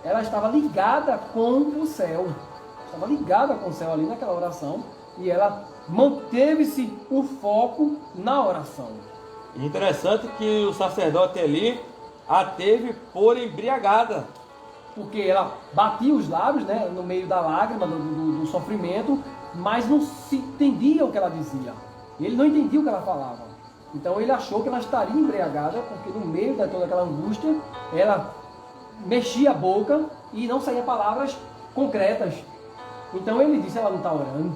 ela estava ligada com o céu. Estava ligada com o céu ali naquela oração, e ela manteve-se o foco na oração. Interessante que o sacerdote ali a teve por embriagada. Porque ela batia os lábios, né, no meio da lágrima, do sofrimento, mas não se entendia o que ela dizia. Ele não entendia o que ela falava. Então ele achou que ela estaria embriagada, porque no meio de toda aquela angústia, ela mexia a boca e não saía palavras concretas. Então ele disse, ela não está orando.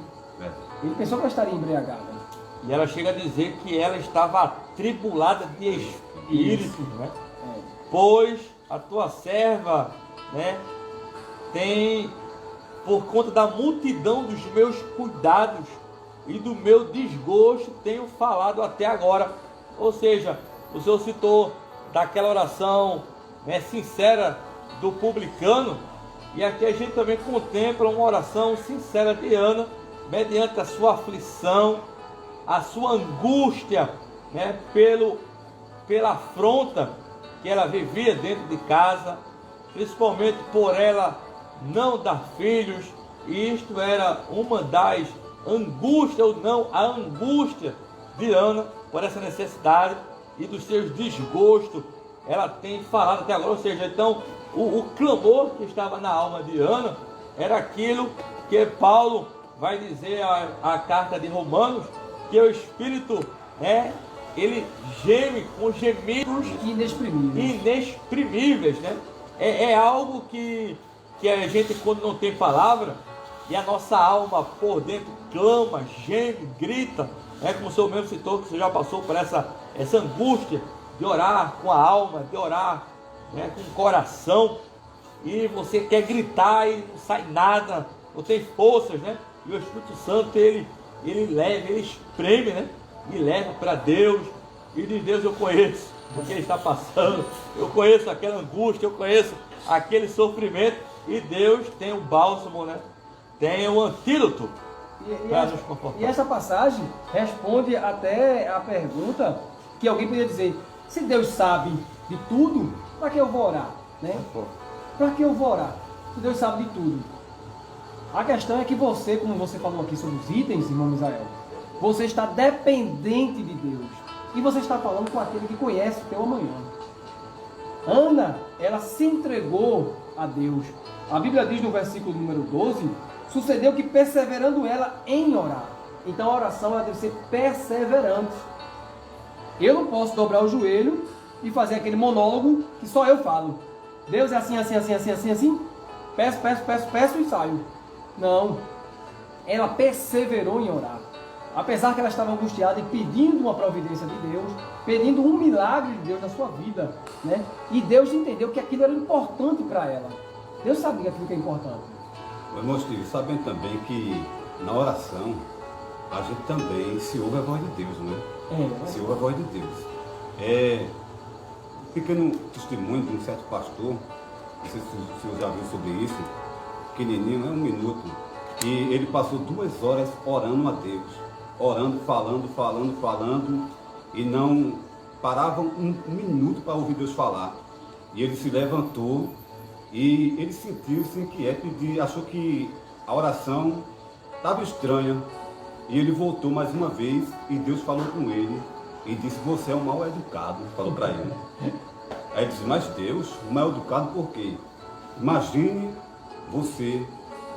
Ele pensou que ela estaria embriagada. E ela chega a dizer que ela estava atribulada de espírito, né? Pois a tua serva, né, tem, por conta da multidão dos meus cuidados e do meu desgosto, tenho falado até agora. Ou seja, o Senhor citou daquela oração, né, sincera do publicano, e aqui a gente também contempla uma oração sincera de Ana, mediante a sua aflição, a sua angústia, né, pela afronta que ela vivia dentro de casa, principalmente por ela não dar filhos. E isto era uma das angústias, ou não, a angústia de Ana por essa necessidade e dos seus desgostos. Ela tem falado até agora, ou seja, então o clamor que estava na alma de Ana era aquilo que Paulo vai dizer a carta de Romanos, que o Espírito, né, ele geme com gemidos inexprimíveis, né? É algo que a gente, quando não tem palavra, e a nossa alma por dentro clama, geme, grita, como o senhor mesmo citou, que você já passou por essa angústia de orar com a alma, de orar, né, com o coração, e você quer gritar e não sai nada, não tem forças, né? E o Espírito Santo, ele leva, ele espreme, né? E leva para Deus, e diz, Deus, eu conheço o que ele está passando, eu conheço aquela angústia, eu conheço aquele sofrimento, e Deus tem o bálsamo, né? Tem o antídoto para nos confortar. E essa passagem responde até a pergunta que alguém poderia dizer, se Deus sabe de tudo, para que eu vou orar? Né? Para que eu vou orar? Se Deus sabe de tudo. A questão é que você, como você falou aqui sobre os itens, irmão Misael, você está dependente de Deus. E você está falando com aquele que conhece o teu amanhã. Ana, ela se entregou a Deus. A Bíblia diz no versículo número 12, sucedeu que perseverando ela em orar. Então a oração ela deve ser perseverante. Eu não posso dobrar o joelho e fazer aquele monólogo que só eu falo. Deus é assim, assim, assim, assim, assim, assim. Peço e saio. Não. Ela perseverou em orar. Apesar que ela estava angustiada e pedindo uma providência de Deus, pedindo um milagre de Deus na sua vida, né? E Deus entendeu que aquilo era importante para ela. Deus sabia aquilo que é importante. Irmão Steve, sabendo também que na oração a gente também se ouve a voz de Deus, não é? Se ouve a voz de Deus. Um pequeno testemunho de um certo pastor, não sei se o senhor já viu sobre isso, pequenininho, 1 minuto, e ele passou 2 horas orando a Deus, orando, falando, e não paravam um minuto para ouvir Deus falar. E ele se levantou e ele sentiu-se inquieto e achou que a oração estava estranha. E ele voltou mais uma vez e Deus falou com ele e disse: você é um mal educado, falou para ele. Aí ele disse: mas Deus, um mal educado por quê? Imagine você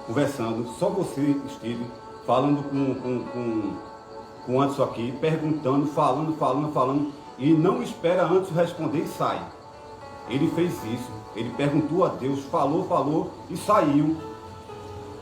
conversando, só você, Steve, falando com o Anderson aqui, perguntando, falando, e não espera Anderson responder e sai. Ele fez isso, ele perguntou a Deus, falou e saiu.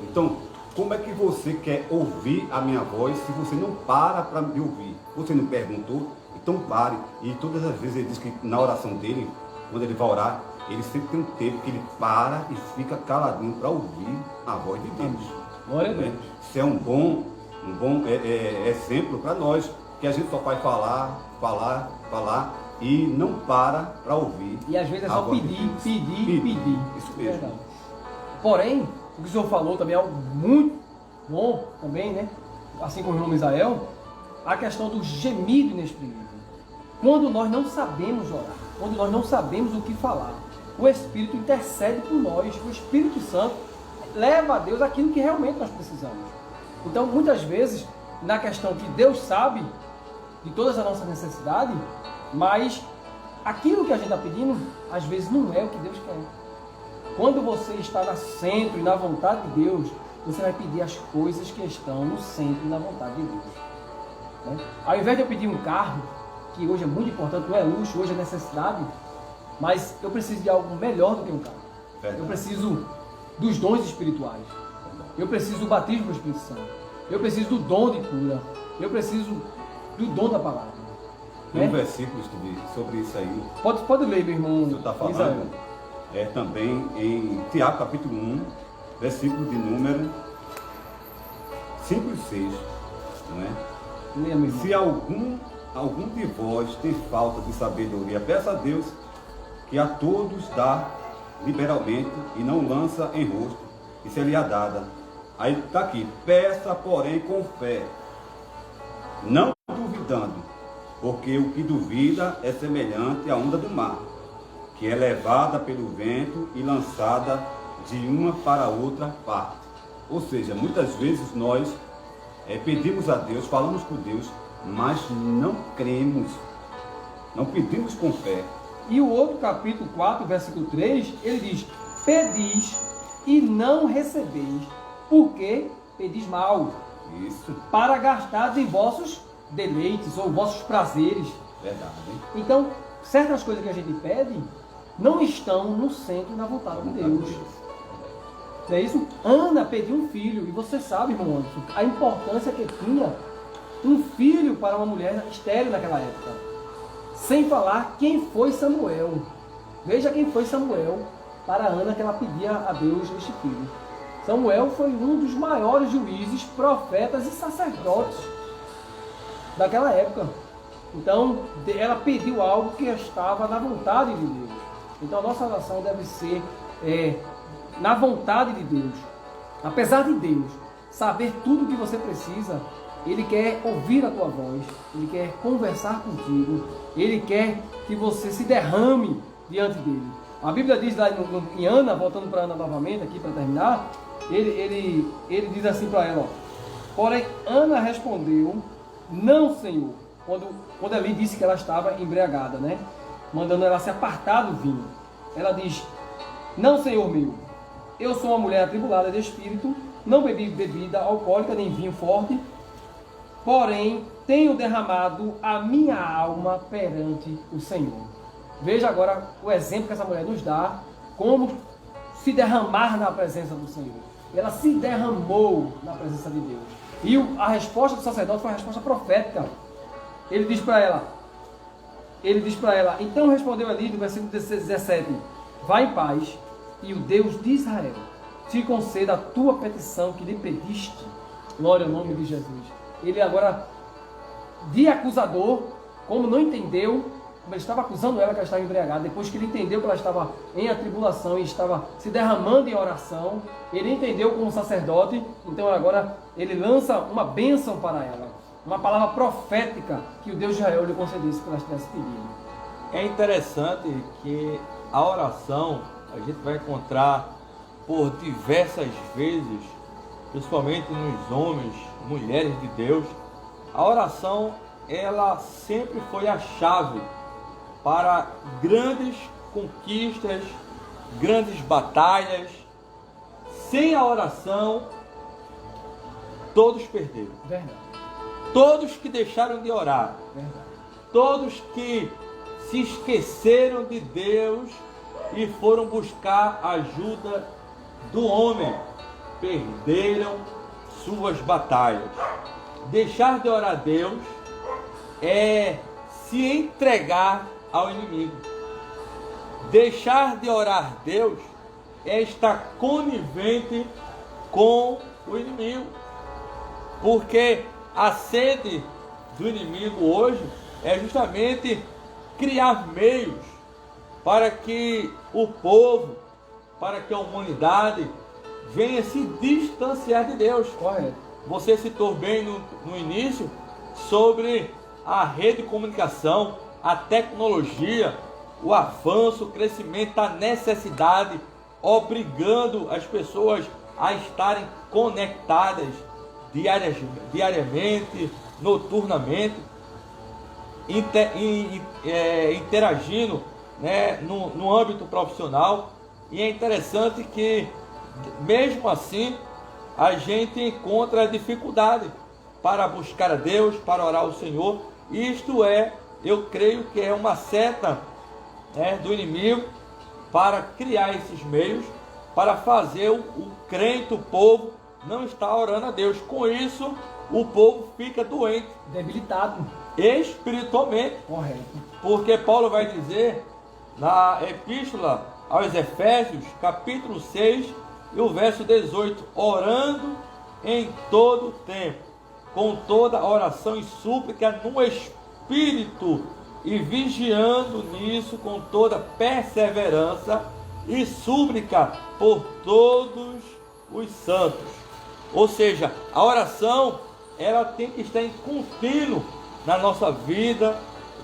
Então, como é que você quer ouvir a minha voz se você não para me ouvir? Você não perguntou? Então pare. E todas as vezes ele diz que na oração dele, quando ele vai orar, ele sempre tem um tempo que ele para e fica caladinho para ouvir a voz de Deus. Glória a Deus. Isso é um bom exemplo para nós, que a gente só vai falar e não para ouvir. E às vezes é a só voz de pedir. Deus. Isso mesmo. Verdade. Porém, o que o senhor falou também é algo muito bom também, né? Assim como o irmão Israel, a questão do gemido inexprimível. Quando nós não sabemos orar, quando nós não sabemos o que falar, o Espírito intercede por nós, o Espírito Santo leva a Deus aquilo que realmente nós precisamos. Então, muitas vezes, na questão que Deus sabe de todas as nossas necessidades, mas aquilo que a gente está pedindo, às vezes não é o que Deus quer. Quando você está no centro e na vontade de Deus, você vai pedir as coisas que estão no centro e na vontade de Deus. Né? Ao invés de eu pedir um carro, que hoje é muito importante, não é luxo, hoje é necessidade, mas eu preciso de algo melhor do que um carro. Verdade. Eu preciso dos dons espirituais. Eu preciso do batismo do Espírito Santo. Eu preciso do dom de cura. Eu preciso do dom da palavra. Tem um versículo sobre isso aí. Pode ler, meu irmão. O senhor está falando. Israel. Também em Tiago capítulo 1, versículo de número 5 e 6. Não é? Leia, meu irmão. Se algum de vós tem falta de sabedoria, peça a Deus, que a todos dá liberalmente e não lança em rosto, e se lhe é dada. Aí está aqui: peça, porém, com fé, não duvidando, porque o que duvida é semelhante à onda do mar, que é levada pelo vento e lançada de uma para outra parte. Ou seja, muitas vezes nós pedimos a Deus, falamos com Deus, mas não cremos, não pedimos com fé. E o outro capítulo 4, versículo 3, ele diz: pedis e não recebeis, porque pedis mal, Isso, para gastar em vossos deleites ou vossos prazeres. verdade. Então, certas coisas que a gente pede não estão no centro e na vontade de Deus. Não é isso? Ana pediu um filho, e você sabe, irmão Anderson, a importância que tinha um filho para uma mulher estéril naquela época. Sem falar quem foi Samuel. Veja quem foi Samuel para Ana, que ela pedia a Deus este filho. Samuel foi um dos maiores juízes, profetas e sacerdotes daquela época. Então, ela pediu algo que estava na vontade de Deus. Então, a nossa oração deve ser na vontade de Deus. Apesar de Deus saber tudo o que você precisa, Ele quer ouvir a tua voz, Ele quer conversar contigo, Ele quer que você se derrame diante dEle. A Bíblia diz lá em Ana, voltando para Ana novamente aqui para terminar, ele diz assim para ela, ó, porém Ana respondeu, não, Senhor, quando Eli disse que ela estava embriagada, né? Mandando ela se apartar do vinho. Ela diz, não, Senhor meu, eu sou uma mulher atribulada de espírito, não bebi bebida alcoólica nem vinho forte, porém tenho derramado a minha alma perante o Senhor. Veja agora o exemplo que essa mulher nos dá, como se derramar na presença do Senhor. Ela se derramou na presença de Deus. E a resposta do sacerdote foi uma resposta profética. Ele diz para ela, então respondeu ali no versículo 17, vai em paz, e o Deus de Israel te conceda a tua petição que lhe pediste. Glória ao nome de Jesus. Ele agora, de acusador, como não entendeu, como ele estava acusando ela que ela estava embriagada, depois que ele entendeu que ela estava em atribulação e estava se derramando em oração, ele entendeu como sacerdote, então agora ele lança uma bênção para ela, uma palavra profética que o Deus de Israel lhe concedesse que ela estivesse pedindo. É interessante que a oração, a gente vai encontrar por diversas vezes, principalmente nos homens, mulheres de Deus, a oração, ela sempre foi a chave para grandes conquistas, grandes batalhas. Sem a oração, todos perderam. Verdade. Todos que deixaram de orar, Verdade. todos que se esqueceram de Deus e foram buscar a ajuda do homem, perderam suas batalhas. Deixar de orar a Deus é se entregar ao inimigo. Deixar de orar a Deus é estar conivente com o inimigo. Porque a sede do inimigo hoje é justamente criar meios para que o povo, para que a humanidade venha se distanciar de Deus. Correto. Você citou bem no início sobre a rede de comunicação, a tecnologia, o avanço, o crescimento, a necessidade, obrigando as pessoas a estarem conectadas diariamente, noturnamente, interagindo, né, no âmbito profissional. E é interessante que, mesmo assim, a gente encontra dificuldade para buscar a Deus, para orar ao Senhor. Isto é, eu creio que é uma seta, né, do inimigo para criar esses meios, para fazer o crente, o povo, não estar orando a Deus. Com isso, o povo fica doente, Debilitado. espiritualmente. Correto. Porque Paulo vai dizer na epístola aos Efésios, capítulo 6, e o verso 18, orando em todo tempo, com toda oração e súplica no Espírito, e vigiando nisso com toda perseverança e súplica por todos os santos. Ou seja, a oração, ela tem que estar em contínuo na nossa vida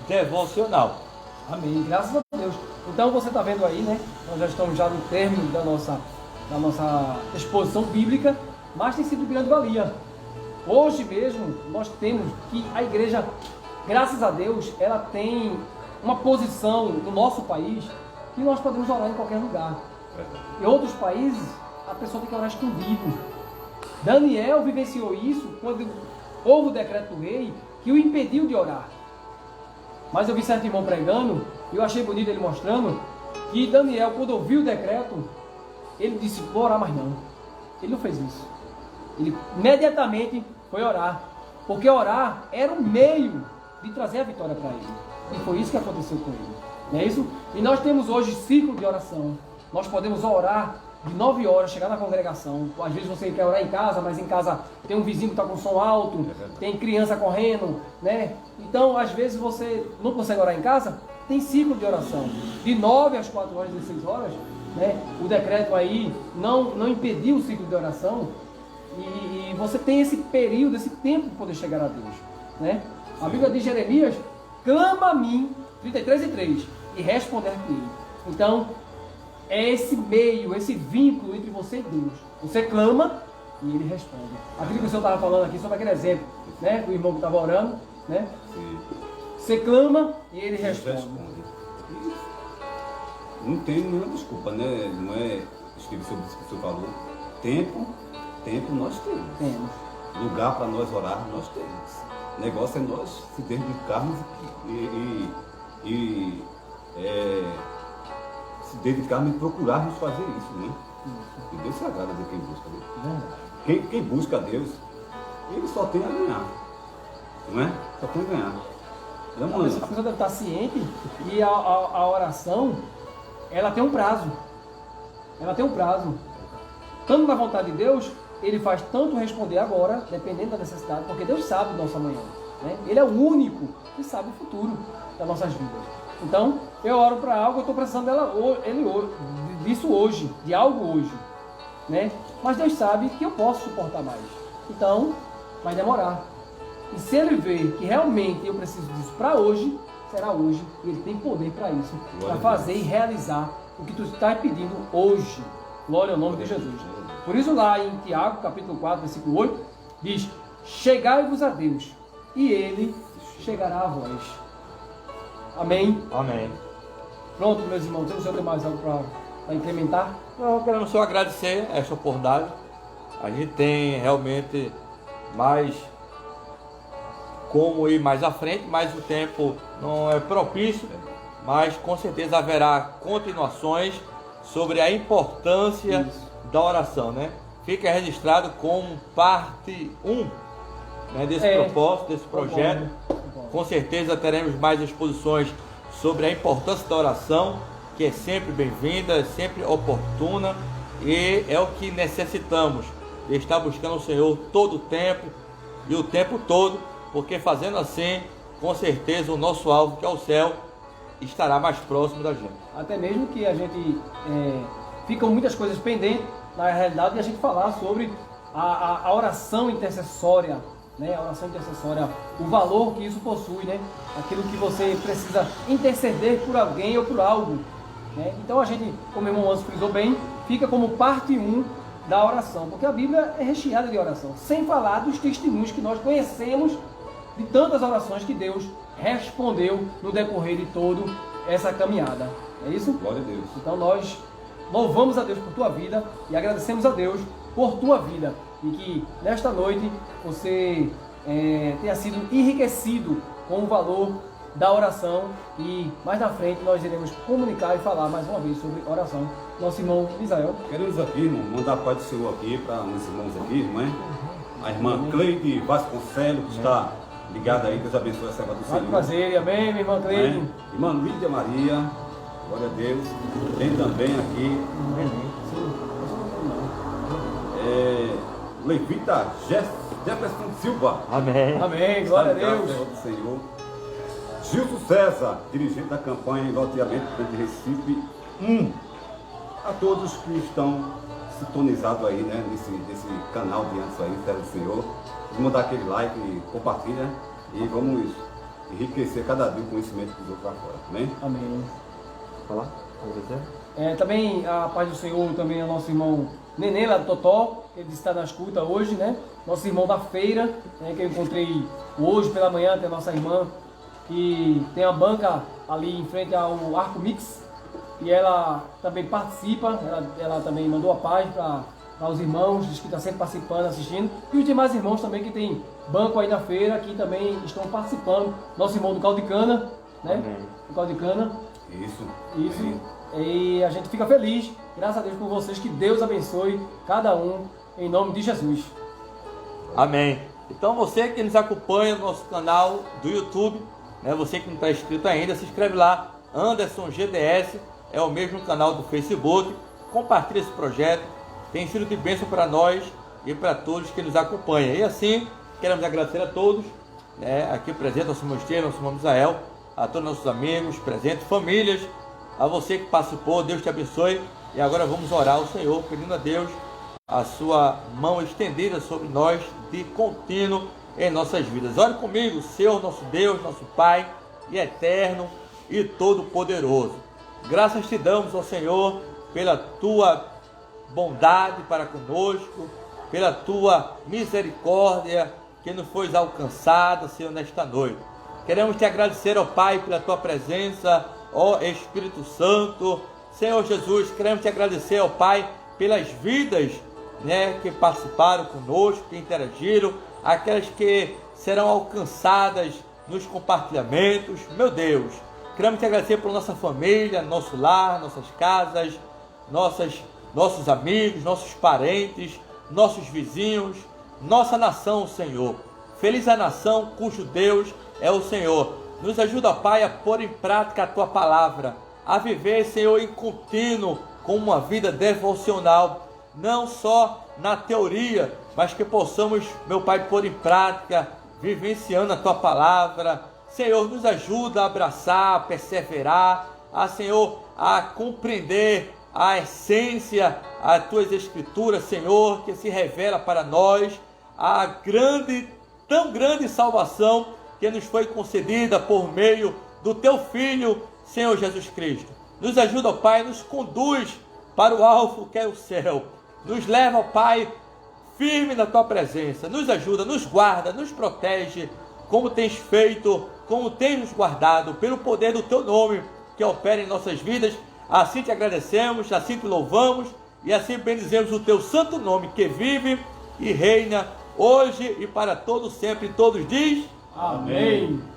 devocional. Amém. Graças a Deus. Então você está vendo aí, né? Nós já estamos já no término da nossa exposição bíblica, mas tem sido de grande valia. Hoje mesmo nós temos que a igreja, graças a Deus, ela tem uma posição no nosso país que nós podemos orar em qualquer lugar. Em outros países, a pessoa tem que orar escondido. Daniel vivenciou isso quando houve o decreto do rei que o impediu de orar. Mas eu vi certo irmão pregando, e eu achei bonito ele mostrando, que Daniel, quando ouviu o decreto, ele disse, vou orar mais não. Ele não fez isso. Ele imediatamente foi orar. Porque orar era um meio de trazer a vitória para ele. E foi isso que aconteceu com ele. Não é isso? E nós temos hoje ciclo de oração. Nós podemos orar de 9 horas, chegar na congregação. Às vezes você quer orar em casa, mas em casa tem um vizinho que está com som alto, tem criança correndo, né? Então, às vezes você não consegue orar em casa, tem ciclo de oração. De 9 às 4 horas, 16 horas, né? O decreto aí não impediu o ciclo de oração. E você tem esse período, esse tempo para poder chegar a Deus, né? A Bíblia diz, Jeremias, clama a mim, 33:3, e responder-te. Então, é esse meio, esse vínculo entre você e Deus. Você clama e Ele responde. Aquilo que o senhor estava falando aqui sobre aquele exemplo, né? O irmão que estava orando, né? Você clama e Ele responde. Não tem nenhuma desculpa, né? Não é escrever sobre isso que o senhor falou. Tempo nós temos. Lugar para nós orar, nós temos. O negócio é nós se dedicarmos se dedicarmos e procurarmos fazer isso, né? E Deus se agrada de quem busca Deus. Quem busca Deus, ele só tem a ganhar. Não é? Só tem a ganhar. A pessoa deve estar ciente e a oração, ela tem um prazo. Ela tem um prazo. Tanto na vontade de Deus, Ele faz tanto responder agora, dependendo da necessidade, porque Deus sabe do nosso amanhã, né? Ele é o único que sabe o futuro das nossas vidas. Então, eu oro para algo, eu estou precisando disso hoje, de algo hoje, né? Mas Deus sabe que eu posso suportar mais. Então, vai demorar. E se Ele ver que realmente eu preciso disso para hoje, será hoje, e Ele tem poder para isso, Glória para a fazer e realizar o que tu está pedindo hoje. Glória ao nome de Jesus. Por isso lá em Tiago, capítulo 4, versículo 8, diz: chegai-vos a Deus, e Ele chegará a vós. Amém? Amém. Pronto, meus irmãos, o senhor tem mais algo para incrementar? Não, queremos só agradecer esta oportunidade. A gente tem realmente mais como ir mais à frente, mas o tempo não é propício, mas com certeza haverá continuações sobre a importância da oração, né? Fica registrado como parte 1, né, desse propósito, desse projeto. Com certeza teremos mais exposições sobre a importância da oração, que é sempre bem-vinda, é sempre oportuna, e é o que necessitamos, de estar buscando o Senhor todo o tempo e o tempo todo, porque fazendo assim, com certeza o nosso alvo, que é o céu, estará mais próximo da gente. Até mesmo que a gente ficam muitas coisas pendentes, na realidade, de a gente falar sobre a oração intercessória, né? A oração intercessória, o valor que isso possui, né? Aquilo que você precisa interceder por alguém ou por algo, né? Então a gente, como o irmão Anso frisou bem, fica como parte 1 da oração, porque a Bíblia é recheada de oração, sem falar dos testemunhos que nós conhecemos de tantas orações que Deus respondeu no decorrer de toda essa caminhada. É isso? Glória a Deus. Então nós louvamos a Deus por tua vida e agradecemos a Deus por tua vida, e que nesta noite você tenha sido enriquecido com o valor da oração, e mais na frente nós iremos comunicar e falar mais uma vez sobre oração. Nosso irmão Misael. Queremos aqui, irmão, mandar a paz do Senhor aqui para os irmãos aqui, irmã. A irmã Cleide Vasconcelos, que está ligada aí. Deus abençoe a serva do Senhor. Muito prazer, amém, minha irmã Cleide. Irmã Lídia Maria, glória a Deus. Tem também aqui Levita Jefferson Silva. Amém. Amém, glória a Está ligado, Deus. serva do Senhor. Gilson César, dirigente da campanha em loteamento de Recife 1. A todos que estão sintonizados aí, né, nesse canal de antes aí, serva do Senhor. Vamos dar aquele like, compartilha e vamos enriquecer cada dia o conhecimento dos outros lá fora. Amém? Amém. Falar? Também a paz do Senhor também é nosso irmão Nenê lá do Totó, ele está na escuta hoje, né? Nosso irmão da feira, né, que eu encontrei hoje pela manhã, tem a nossa irmã que tem a banca ali em frente ao Arco Mix, e ela também participa, ela também mandou a paz para os irmãos, diz que está sempre participando, assistindo, e os demais irmãos também que tem banco aí na feira, que também estão participando. Nosso irmão do Caldo de Cana, né? Do Caldo de Cana. Isso. E a gente fica feliz, graças a Deus por vocês, que Deus abençoe cada um, em nome de Jesus. Amém. Então você que nos acompanha no nosso canal do YouTube, né, você que não está inscrito ainda, se inscreve lá, Anderson GDS, é o mesmo canal do Facebook, compartilha esse projeto, tem sido de bênção para nós e para todos que nos acompanham. E assim, queremos agradecer a todos, né, aqui presente, nosso irmão Estevam, nosso irmão Misael, a todos nossos amigos presentes, famílias, a você que participou, Deus te abençoe. E agora vamos orar ao Senhor, pedindo a Deus a sua mão estendida sobre nós de contínuo em nossas vidas. Ore comigo, Senhor, nosso Deus, nosso Pai, e eterno e todo-poderoso. Graças te damos, ó Senhor, pela tua bondade para conosco, pela tua misericórdia que nos foi alcançada, Senhor, nesta noite. Queremos te agradecer, ó Pai, pela tua presença, ó Espírito Santo. Senhor Jesus, queremos te agradecer, ó Pai, pelas vidas, né, que participaram conosco, que interagiram, aquelas que serão alcançadas nos compartilhamentos. Meu Deus, queremos te agradecer por nossa família, nosso lar, nossas casas, nossos amigos, nossos parentes, nossos vizinhos, nossa nação, Senhor. Feliz a nação cujo Deus é o Senhor. Nos ajuda, Pai, a pôr em prática a tua palavra, a viver, Senhor, em contínuo, com uma vida devocional, não só na teoria, mas que possamos, meu Pai, pôr em prática, vivenciando a tua palavra. Senhor, nos ajuda a abraçar, a perseverar, Senhor, a compreender a essência, as tuas escrituras, Senhor, que se revela para nós, tão grande salvação que nos foi concedida por meio do teu Filho, Senhor Jesus Cristo. Nos ajuda, ó Pai, nos conduz para o alvo que é o céu. Nos leva, ó Pai, firme na tua presença. Nos ajuda, nos guarda, nos protege, como tens feito, como tens nos guardado, pelo poder do teu nome que opera em nossas vidas. Assim te agradecemos, assim te louvamos e assim bendizemos o teu santo nome, que vive e reina hoje e para todo sempre. E todos diz Amém. Amém.